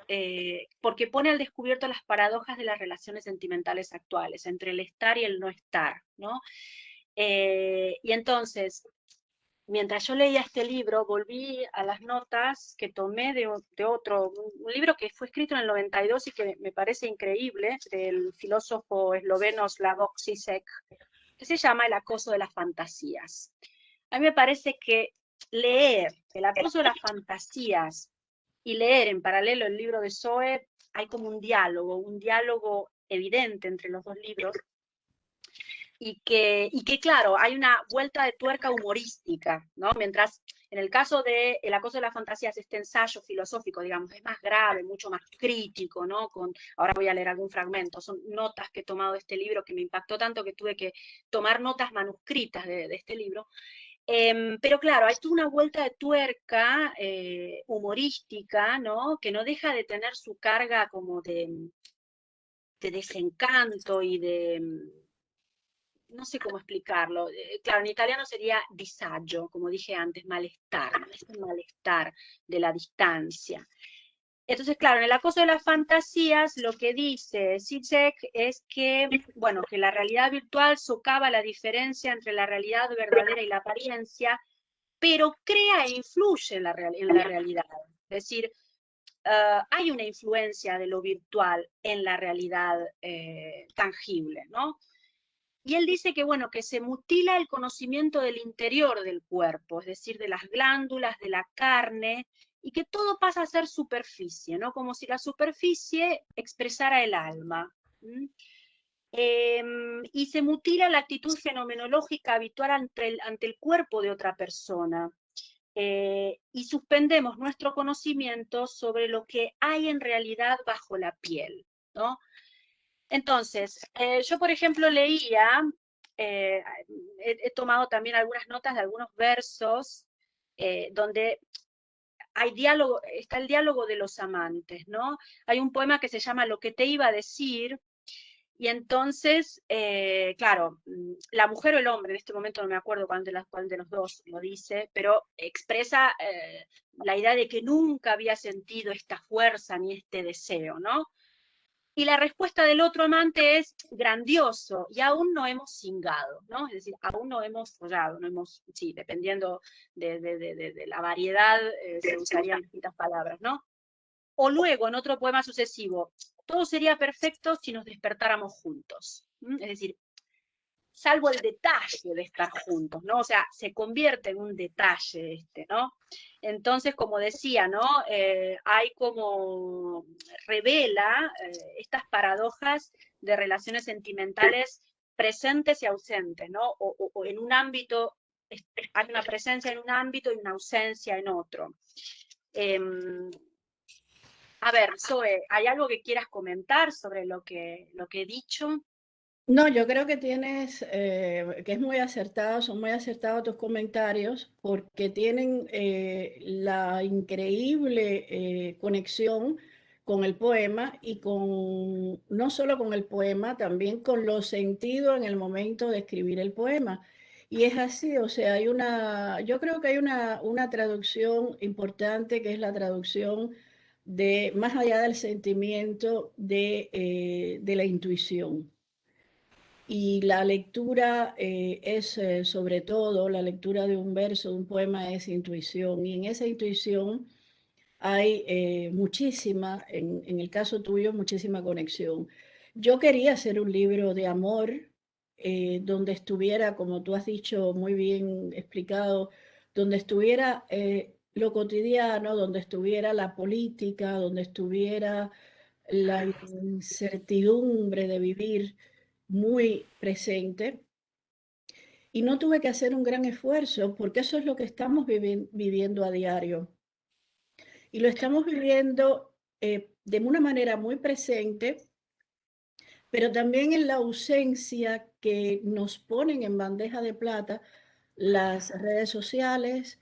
Porque pone al descubierto las paradojas de las relaciones sentimentales actuales, entre el estar y el no estar, ¿no? Y entonces, mientras yo leía este libro, volví a las notas que tomé de otro, un libro que fue escrito en el 92 y que me parece increíble, del filósofo esloveno Slavoj Žižek, que se llama El acoso de las fantasías. A mí me parece que leer El acoso de las fantasías y leer en paralelo el libro de Zoe, hay como un diálogo evidente entre los dos libros, y que claro, hay una vuelta de tuerca humorística, ¿no? Mientras en el caso de El acoso de las fantasías, este ensayo filosófico, digamos, es más grave, mucho más crítico, ¿no? Ahora voy a leer algún fragmento, son notas que he tomado de este libro que me impactó tanto que tuve que tomar notas manuscritas de este libro. Pero claro, hay toda una vuelta de tuerca humorística, ¿no? Que no deja de tener su carga como de desencanto y no sé cómo explicarlo. Claro, en italiano sería disagio, como dije antes, malestar, ¿no? Este malestar de la distancia. Entonces, claro, en el acoso de las fantasías, lo que dice Žižek es que, bueno, que la realidad virtual socava la diferencia entre la realidad verdadera y la apariencia, pero crea e influye en la realidad. Es decir, hay una influencia de lo virtual en la realidad tangible, ¿no? Y él dice que, bueno, que se mutila el conocimiento del interior del cuerpo, es decir, de las glándulas, de la carne, y que todo pasa a ser superficie, ¿no? Como si la superficie expresara el alma. Y se mutila la actitud fenomenológica habitual ante el cuerpo de otra persona. Y suspendemos nuestro conocimiento sobre lo que hay en realidad bajo la piel, ¿no? Entonces, yo por ejemplo leía, he tomado también algunas notas de algunos versos donde hay diálogo, está el diálogo de los amantes, ¿no? Hay un poema que se llama Lo que te iba a decir, y entonces, claro, la mujer o el hombre, en este momento no me acuerdo cuál de los dos lo dice, pero expresa la idea de que nunca había sentido esta fuerza ni este deseo, ¿no? Y la respuesta del otro amante es grandioso, y aún no hemos cingado, ¿no? Es decir, aún no hemos follado, no hemos, sí, dependiendo de la variedad, se usarían distintas palabras, ¿no? O luego, en otro poema sucesivo, todo sería perfecto si nos despertáramos juntos. Es decir, salvo el detalle de estar juntos, ¿no? O sea, se convierte en un detalle ¿no? Entonces, como decía, ¿no? Hay como, revela estas paradojas de relaciones sentimentales presentes y ausentes, ¿no? O en un ámbito, hay una presencia en un ámbito y una ausencia en otro. A ver, Zoe, ¿hay algo que quieras comentar sobre lo que he dicho? No, yo creo que tienes, que es muy acertado, son muy acertados tus comentarios porque tienen la increíble conexión con el poema y con, no solo con el poema, también con los sentidos en el momento de escribir el poema. Y es así, o sea, yo creo que hay una traducción importante que es la traducción de, más allá del sentimiento, de la intuición. Y la lectura es, sobre todo, la lectura de un verso, de un poema, es intuición. Y en esa intuición hay muchísima, en el caso tuyo, muchísima conexión. Yo quería hacer un libro de amor donde estuviera, como tú has dicho, muy bien explicado, donde estuviera lo cotidiano, donde estuviera la política, donde estuviera la incertidumbre de vivir muy presente, y no tuve que hacer un gran esfuerzo porque eso es lo que estamos viviendo a diario, y lo estamos viviendo de una manera muy presente, pero también en la ausencia que nos ponen en bandeja de plata las redes sociales,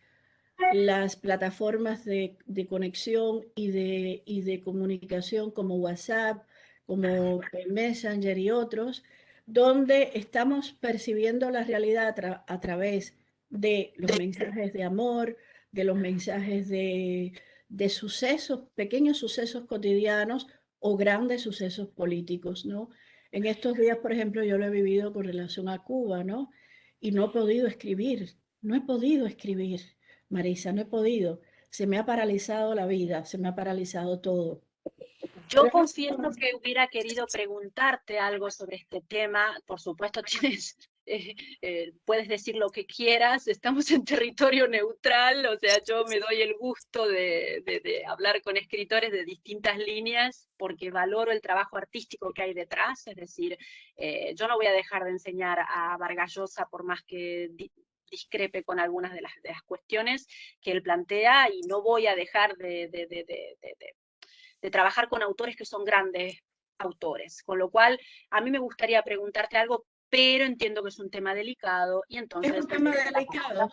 las plataformas de conexión y de comunicación como WhatsApp, como Messenger y otros, donde estamos percibiendo la realidad a través de los mensajes de amor, de los mensajes de sucesos, pequeños sucesos cotidianos o grandes sucesos políticos, ¿no? En estos días, por ejemplo, yo lo he vivido con relación a Cuba, ¿no? Y no he podido escribir, no he podido escribir, Marisa, no he podido. Se me ha paralizado la vida, se me ha paralizado todo. Yo confieso que hubiera querido preguntarte algo sobre este tema. Por supuesto, tienes, puedes decir lo que quieras, estamos en territorio neutral, o sea, yo me doy el gusto de hablar con escritores de distintas líneas porque valoro el trabajo artístico que hay detrás, es decir, yo no voy a dejar de enseñar a Vargas Llosa por más que discrepe con algunas de las cuestiones que él plantea, y no voy a dejar de trabajar con autores que son grandes autores. Con lo cual, a mí me gustaría preguntarte algo, pero entiendo que es un tema delicado, y entonces... Es un tema delicado.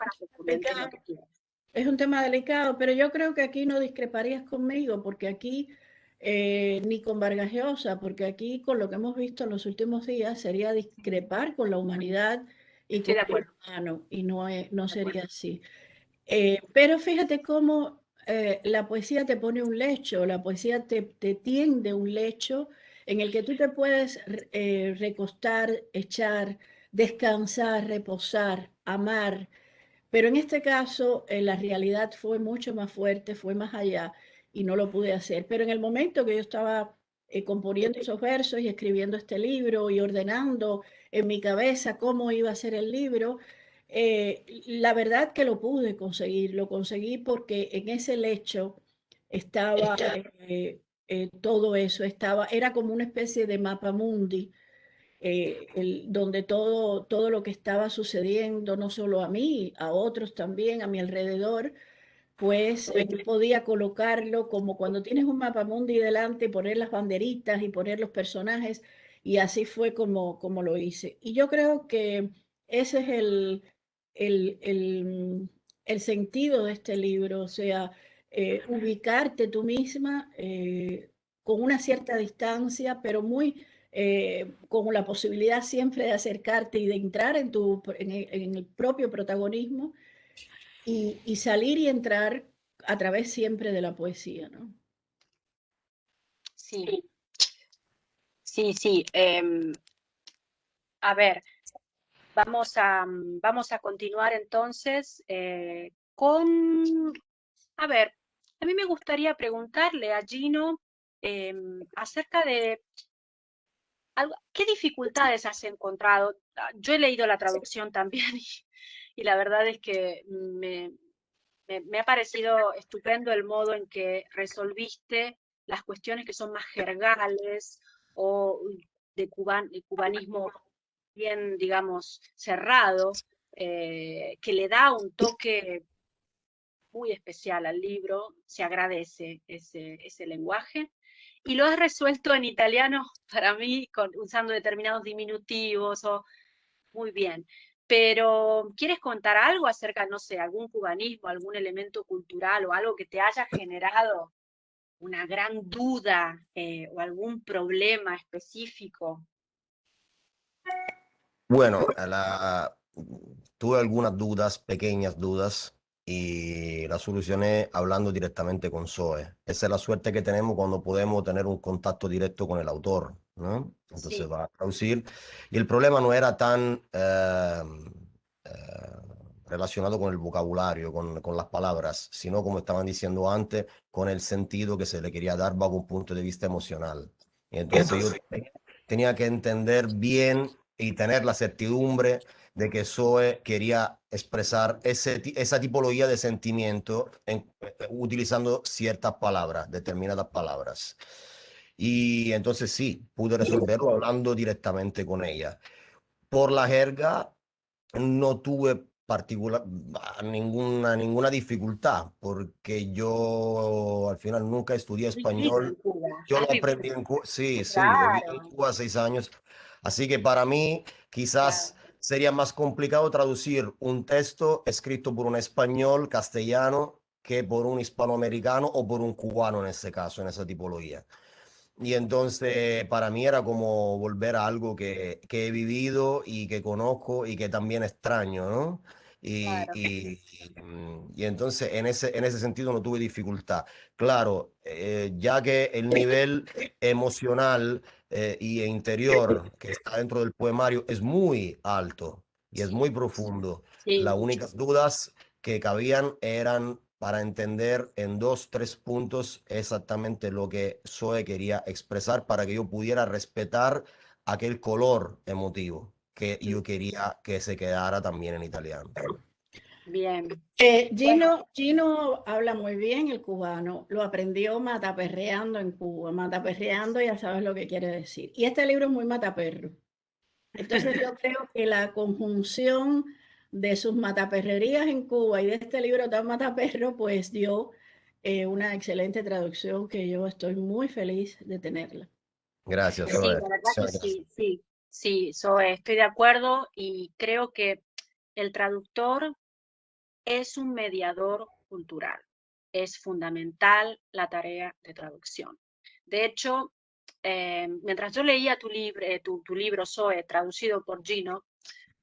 Es un tema delicado, pero yo creo que aquí no discreparías conmigo, porque aquí, ni con Vargas Llosa, porque aquí con lo que hemos visto en los últimos días sería discrepar con la humanidad y con el humano, y no sería así. Pero fíjate cómo la poesía te pone un lecho, la poesía te tiende un lecho en el que tú te puedes recostar, echar, descansar, reposar, amar. Pero en este caso la realidad fue mucho más fuerte, fue más allá y no lo pude hacer. Pero en el momento que yo estaba componiendo esos versos y escribiendo este libro y ordenando en mi cabeza cómo iba a ser el libro, la verdad que lo pude conseguir, lo conseguí porque en ese lecho estaba todo eso, era como una especie de mapa mundi, donde todo lo que estaba sucediendo, no solo a mí, a otros también, a mi alrededor, pues podía colocarlo como cuando tienes un mapa mundi delante, poner las banderitas y poner los personajes, y así fue como lo hice. Y yo creo que ese es el, el, el sentido de este libro, o sea, ubicarte tú misma con una cierta distancia, pero muy con la posibilidad siempre de acercarte y de entrar en el propio protagonismo y salir y entrar a través siempre de la poesía, ¿no? Sí, sí, sí. A ver, vamos a continuar entonces con... A ver, a mí me gustaría preguntarle a Gino acerca de ¿qué dificultades has encontrado? Yo he leído la traducción también y la verdad es que me ha parecido estupendo el modo en que resolviste las cuestiones que son más jergales o de cubanismo bien, digamos, cerrado, que le da un toque muy especial al libro. Se agradece ese lenguaje. Y lo has resuelto en italiano, para mí, usando determinados diminutivos, muy bien. Pero, ¿quieres contar algo acerca, no sé, algún cubanismo, algún elemento cultural o algo que te haya generado una gran duda o algún problema específico? Bueno, tuve algunas dudas, pequeñas dudas, y la solucioné hablando directamente con Zoe. Esa es la suerte que tenemos cuando podemos tener un contacto directo con el autor, ¿no? Entonces Sí. va a traducir. Y el problema no era tan relacionado con el vocabulario, con las palabras, sino, como estaban diciendo antes, con el sentido que se le quería dar bajo un punto de vista emocional. Y entonces yo tenía que entender bien y tener la certidumbre de que Zoe quería expresar esa tipología de sentimiento utilizando ciertas palabras, determinadas palabras. Y entonces sí, pude resolverlo hablando directamente con ella. Por la jerga no tuve ninguna dificultad, porque yo al final nunca estudié español. Yo lo aprendí en Cuba, sí, sí, he vivido en Claro, Cuba 6 años, así que para mí quizás claro. sería más complicado traducir un texto escrito por un español castellano que por un hispanoamericano o por un cubano en ese caso, en esa tipología. Y entonces para mí era como volver a algo que he vivido y que conozco y que también extraño, ¿no? Y, Claro. y entonces en ese sentido no tuve dificultad. Claro, ya que el nivel emocional y interior que está dentro del poemario es muy alto y es muy Sí, profundo, las sí, únicas dudas que cabían eran para entender en 2, 3 puntos exactamente lo que Zoe quería expresar para que yo pudiera respetar aquel color emotivo que yo quería que se quedara también en italiano. bien. Bueno, Gino habla muy bien el cubano, lo aprendió mataperreando en Cuba. Mataperreando ya sabes lo que quiere decir. Y este libro es muy mataperro. Entonces yo creo que la conjunción de sus mataperrerías en Cuba y de este libro tan mataperro, pues dio una excelente traducción que yo estoy muy feliz de tenerla. Gracias, sí, Zoe. la verdad que sí, sí, sí, Zoe, estoy de acuerdo y creo que el traductor es un mediador cultural. Es fundamental la tarea de traducción. De hecho, mientras yo leía tu libro, Zoe, traducido por Gino,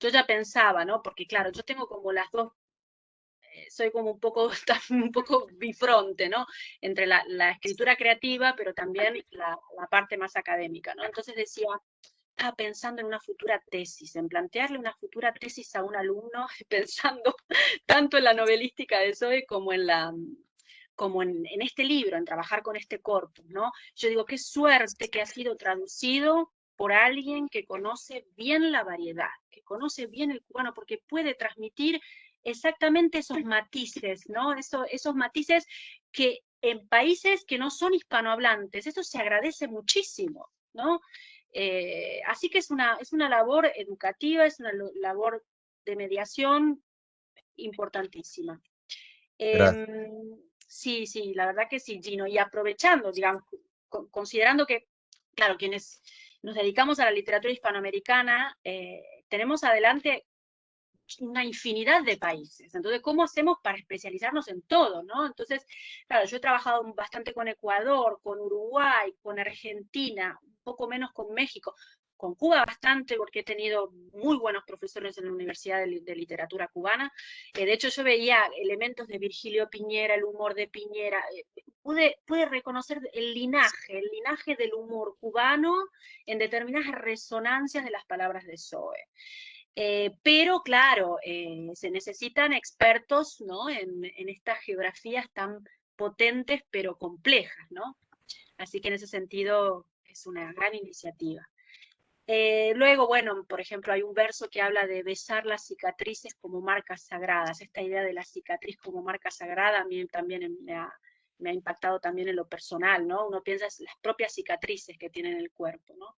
yo ya pensaba, ¿no? Porque claro, yo tengo como las dos, soy como un poco, un poco bifronte, ¿no? Entre la escritura creativa, pero también la parte más académica, ¿no? Entonces decía, estaba pensando en una futura tesis, en plantearle una futura tesis a un alumno, pensando tanto en la novelística de Zoe como en este libro, en trabajar con este corpus, ¿no? Yo digo, qué suerte que ha sido traducido por alguien que conoce bien la variedad, que conoce bien el cubano, porque puede transmitir exactamente esos matices, ¿no? Esos matices que en países que no son hispanohablantes, eso se agradece muchísimo, ¿no? Así que es una labor educativa, es una labor de mediación importantísima. Gracias. Sí, sí, la verdad que sí, Gino, y aprovechando, digamos, considerando que, claro, quienes nos dedicamos a la literatura hispanoamericana, tenemos adelante una infinidad de países. Entonces, ¿cómo hacemos para especializarnos en todo, no? Entonces, claro, yo he trabajado bastante con Ecuador, con Uruguay, con Argentina, un poco menos con México, con Cuba bastante, porque he tenido muy buenos profesores en la Universidad de Literatura Cubana. De hecho, yo veía elementos de Virgilio Piñera, el humor de Piñera. Pude reconocer el linaje del humor cubano en determinadas resonancias de las palabras de Zoe. Pero claro, se necesitan expertos, ¿no? en estas geografías tan potentes pero complejas, ¿no? Así que en ese sentido es una gran iniciativa. Luego, bueno, por ejemplo, hay un verso que habla de besar las cicatrices como marcas sagradas. Esta idea de la cicatriz como marca sagrada a mí también me ha impactado también en lo personal, ¿no? Uno piensa en las propias cicatrices que tiene en el cuerpo, ¿no?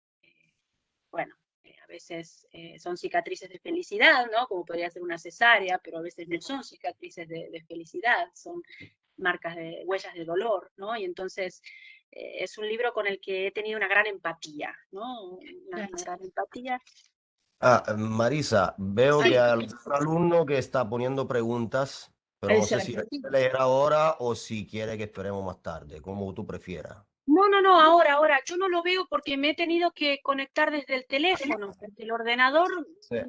Bueno, a veces son cicatrices de felicidad, ¿no? Como podría ser una cesárea, pero a veces no son cicatrices de felicidad, son marcas de huellas de dolor, ¿no? Y entonces es un libro con el que he tenido una gran empatía, ¿no? Una gran empatía. Marisa, veo que Sí. hay algún alumno que está poniendo preguntas, pero no sé si Exacto. quiere leer ahora o si quiere que esperemos más tarde, como tú prefieras. No, ahora. Yo no lo veo porque me he tenido que conectar desde el teléfono, porque el ordenador Sí.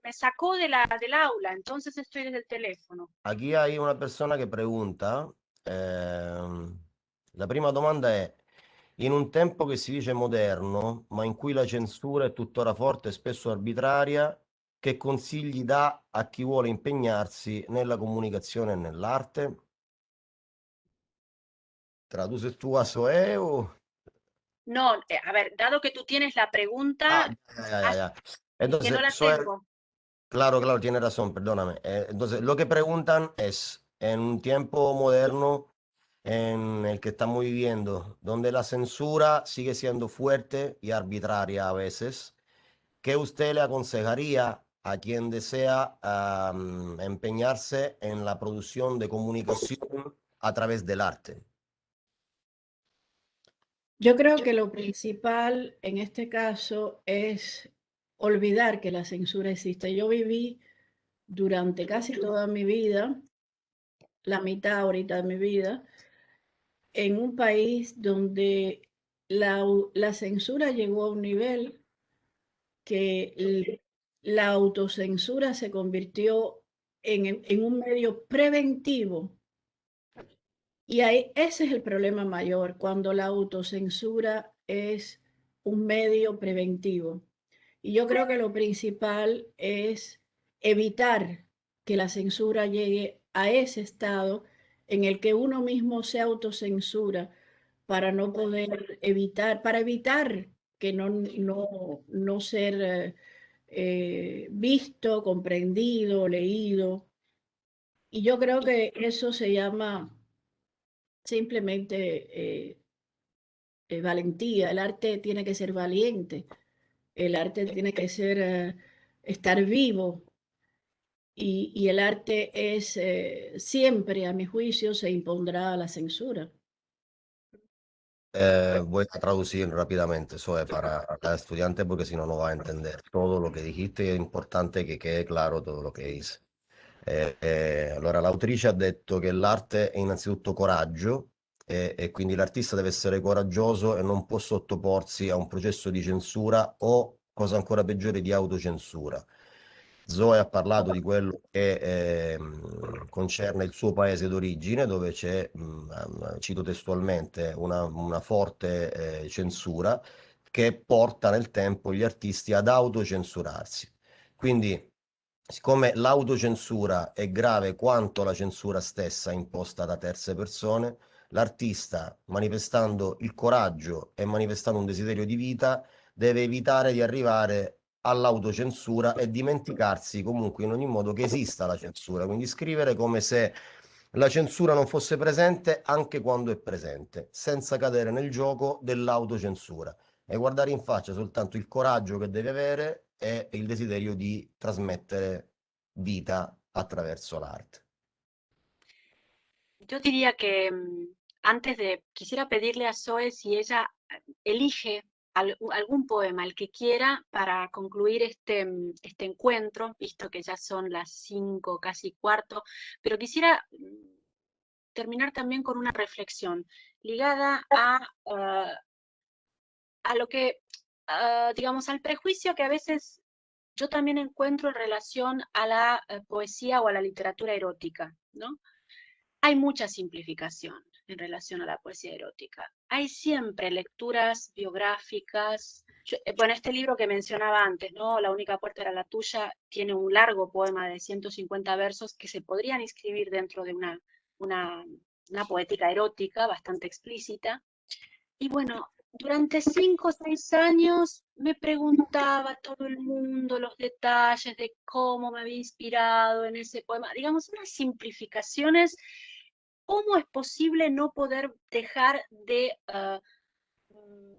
me sacó del aula, entonces estoy desde el teléfono. Aquí hay una persona che pregunta, la prima domanda è, in un tempo che si dice moderno, ma in cui la censura è tuttora forte e spesso arbitraria, che consigli dà a chi vuole impegnarsi nella comunicazione e nell'arte? ¿Traduces tú a Zoe o...? No, a ver, dado que tú tienes la Ah, pregunta, ya. es que no Entonces, la Zoe, tengo. claro, tiene razón, perdóname. Entonces, lo que preguntan es, en un tiempo moderno en el que estamos viviendo, donde la censura sigue siendo fuerte y arbitraria a veces, ¿qué usted le aconsejaría a quien desea empeñarse en la producción de comunicación a través del arte? Yo creo que lo principal en este caso es olvidar que la censura existe. Yo viví durante casi toda mi vida, la mitad ahorita de mi vida, en un país donde la censura llegó a un nivel que la autocensura se convirtió en un medio preventivo. Y ahí, ese es el problema mayor, cuando la autocensura es un medio preventivo. Y yo creo que lo principal es evitar que la censura llegue a ese estado en el que uno mismo se autocensura para no poder evitar, para evitar que no ser visto, comprendido, leído. Y yo creo que eso se llama simplemente valentía. El arte tiene que ser valiente, el arte tiene que ser, estar vivo. Y el arte es siempre, a mi juicio, se impondrá la censura. Voy a traducir rápidamente, eso es para cada estudiante porque si no, no va a entender todo lo che dijiste y è importante che quede claro todo lo che dice. Allora, l'autrice ha detto che l'arte è innanzitutto coraggio e quindi l'artista deve essere coraggioso e non può sottoporsi a un processo di censura o, cosa ancora peggiore, di autocensura. Zoe ha parlato di quello che concerne il suo paese d'origine, dove c'è, cito testualmente, una forte censura che porta nel tempo gli artisti ad autocensurarsi. Quindi, siccome l'autocensura è grave quanto la censura stessa imposta da terze persone, l'artista, manifestando il coraggio e manifestando un desiderio di vita, deve evitare di arrivare all'autocensura e dimenticarsi comunque in ogni modo che esista la censura, quindi scrivere come se la censura non fosse presente anche quando è presente, senza cadere nel gioco dell'autocensura e guardare in faccia soltanto il coraggio che deve avere e il desiderio di trasmettere vita attraverso l'arte. Yo diría que antes quisiera pedirle a Zoe si ella elige algún poema, el que quiera, para concluir este encuentro, visto que ya son las 5, casi cuarto, pero quisiera terminar también con una reflexión ligada a lo que, digamos, al prejuicio que a veces yo también encuentro en relación a la poesía o a la literatura erótica, ¿no? Hay mucha simplificación en relación a la poesía erótica. Hay siempre lecturas biográficas. Bueno, este libro que mencionaba antes, ¿no? La única puerta era la tuya, tiene un largo poema de 150 versos que se podrían inscribir dentro de una poética erótica bastante explícita. Y bueno, durante 5 o 6 años me preguntaba todo el mundo los detalles de cómo me había inspirado en ese poema. Digamos, unas simplificaciones. ¿Cómo es posible no poder dejar de,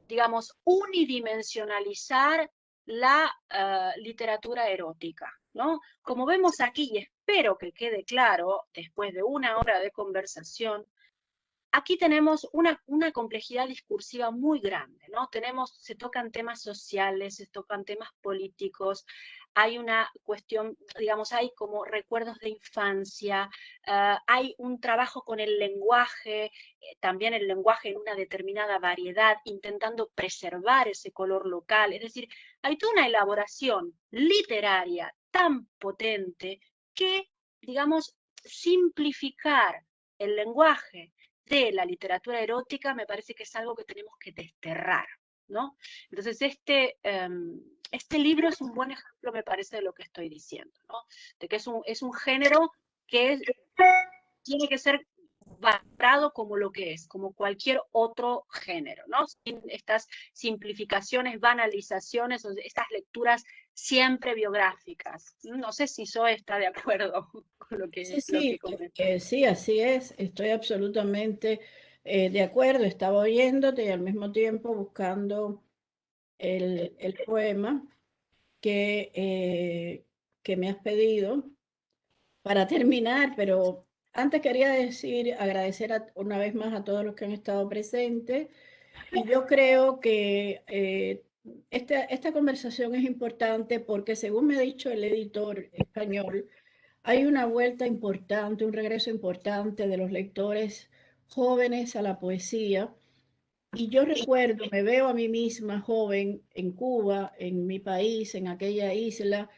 digamos, unidimensionalizar la literatura erótica, ¿no? Como vemos aquí, y espero que quede claro después de una hora de conversación, aquí tenemos una complejidad discursiva muy grande, ¿no? Se tocan temas sociales, se tocan temas políticos, hay una cuestión, digamos, hay como recuerdos de infancia, hay un trabajo con el lenguaje, también el lenguaje en una determinada variedad, intentando preservar ese color local, es decir, hay toda una elaboración literaria tan potente que, digamos, simplificar el lenguaje de la literatura erótica me parece que es algo que tenemos que desterrar, ¿no? Entonces este libro es un buen ejemplo, me parece, de lo que estoy diciendo, ¿no? De que es un género que tiene que ser valorado como lo que es, como cualquier otro género, ¿no? Sin estas simplificaciones, banalizaciones, estas lecturas siempre biográficas. No sé si Zoe está de acuerdo con lo que, sí, así es. Estoy absolutamente de acuerdo. Estaba oyéndote y al mismo tiempo buscando el poema que me has pedido para terminar, pero antes quería agradecer una vez más a todos los que han estado presentes. Y yo creo que esta conversación es importante porque, según me ha dicho el editor español, hay una vuelta importante, un regreso importante de los lectores jóvenes a la poesía. Y yo recuerdo, me veo a mí misma joven en Cuba, en mi país, en aquella isla,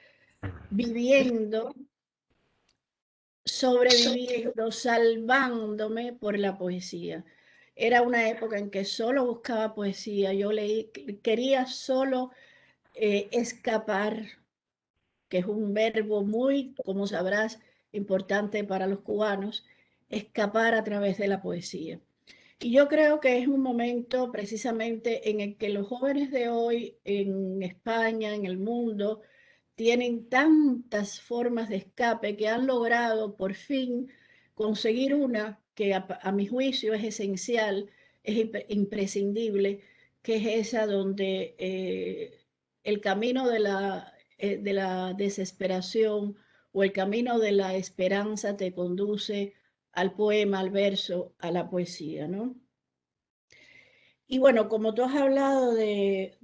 viviendo, sobreviviendo, salvándome por la poesía. Era una época en que solo buscaba poesía, yo quería solo escapar, que es un verbo muy, como sabrás, importante para los cubanos, escapar a través de la poesía. Y yo creo que es un momento precisamente en el que los jóvenes de hoy en España, en el mundo, tienen tantas formas de escape que han logrado por fin conseguir una que a mi juicio es esencial, es imprescindible, que es esa donde el camino de la desesperación o el camino de la esperanza te conduce al poema, al verso, a la poesía, ¿no? Y bueno, como tú has hablado de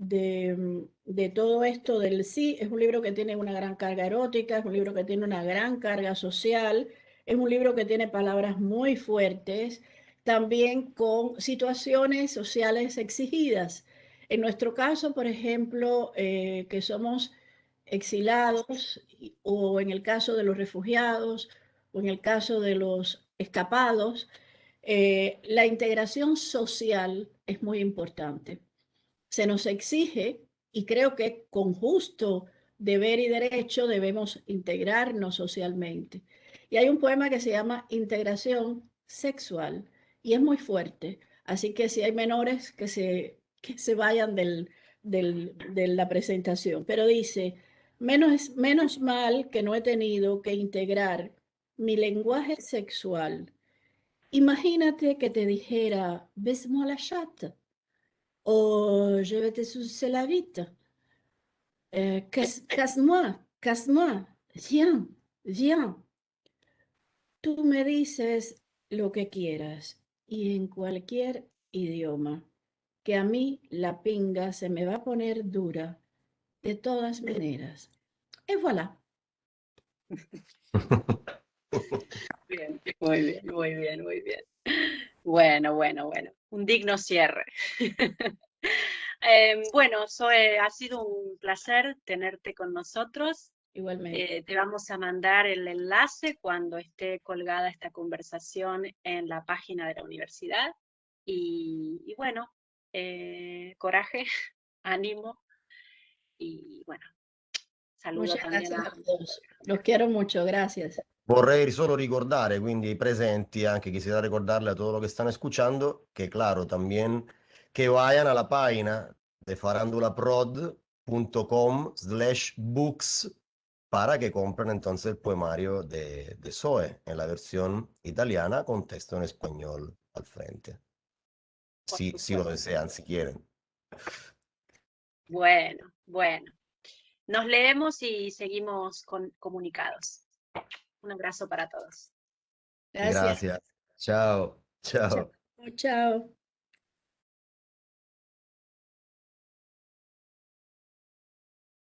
todo esto del sí, es un libro que tiene una gran carga erótica, es un libro que tiene una gran carga social, es un libro que tiene palabras muy fuertes, también con situaciones sociales exigidas. En nuestro caso, por ejemplo, que somos exilados, o en el caso de los refugiados, o en el caso de los escapados, la integración social es muy importante. Se nos exige, y creo que con justo deber y derecho debemos integrarnos socialmente. Y hay un poema que se llama Integración Sexual, y es muy fuerte. Así que si hay menores que se vayan de la presentación. Pero dice, menos mal que no he tenido que integrar mi lenguaje sexual. Imagínate que te dijera, baise-moi la chatte, o je vais te sucer la bite, casse-moi, viens, viens. Tú me dices lo que quieras y en cualquier idioma, que a mí la pinga se me va a poner dura de todas maneras. Y voilà. Bien, muy bien, muy bien, muy bien. Bueno, bueno, bueno, un digno cierre. Bueno, Zoe, ha sido un placer tenerte con nosotros. Igualmente. Te vamos a mandar el enlace cuando esté colgada esta conversación en la página de la universidad. Y bueno, coraje, ánimo y bueno, saludo Muchas también gracias a... a todos. Los quiero mucho. Gracias. Vorrei solo ricordare quindi ai presenti, anche quisiera recordarle a todo lo que están escuchando, que claro, también que vayan a la página de farandulaprod.com/books para que compren entonces el poemario de Zoe en la versión italiana con texto en español al frente. Si lo desean, si quieren. Bueno, bueno. Nos leemos y seguimos comunicados. Un abrazo para todos. Gracias. Gracias. Chao. Chao. Chao. Chao.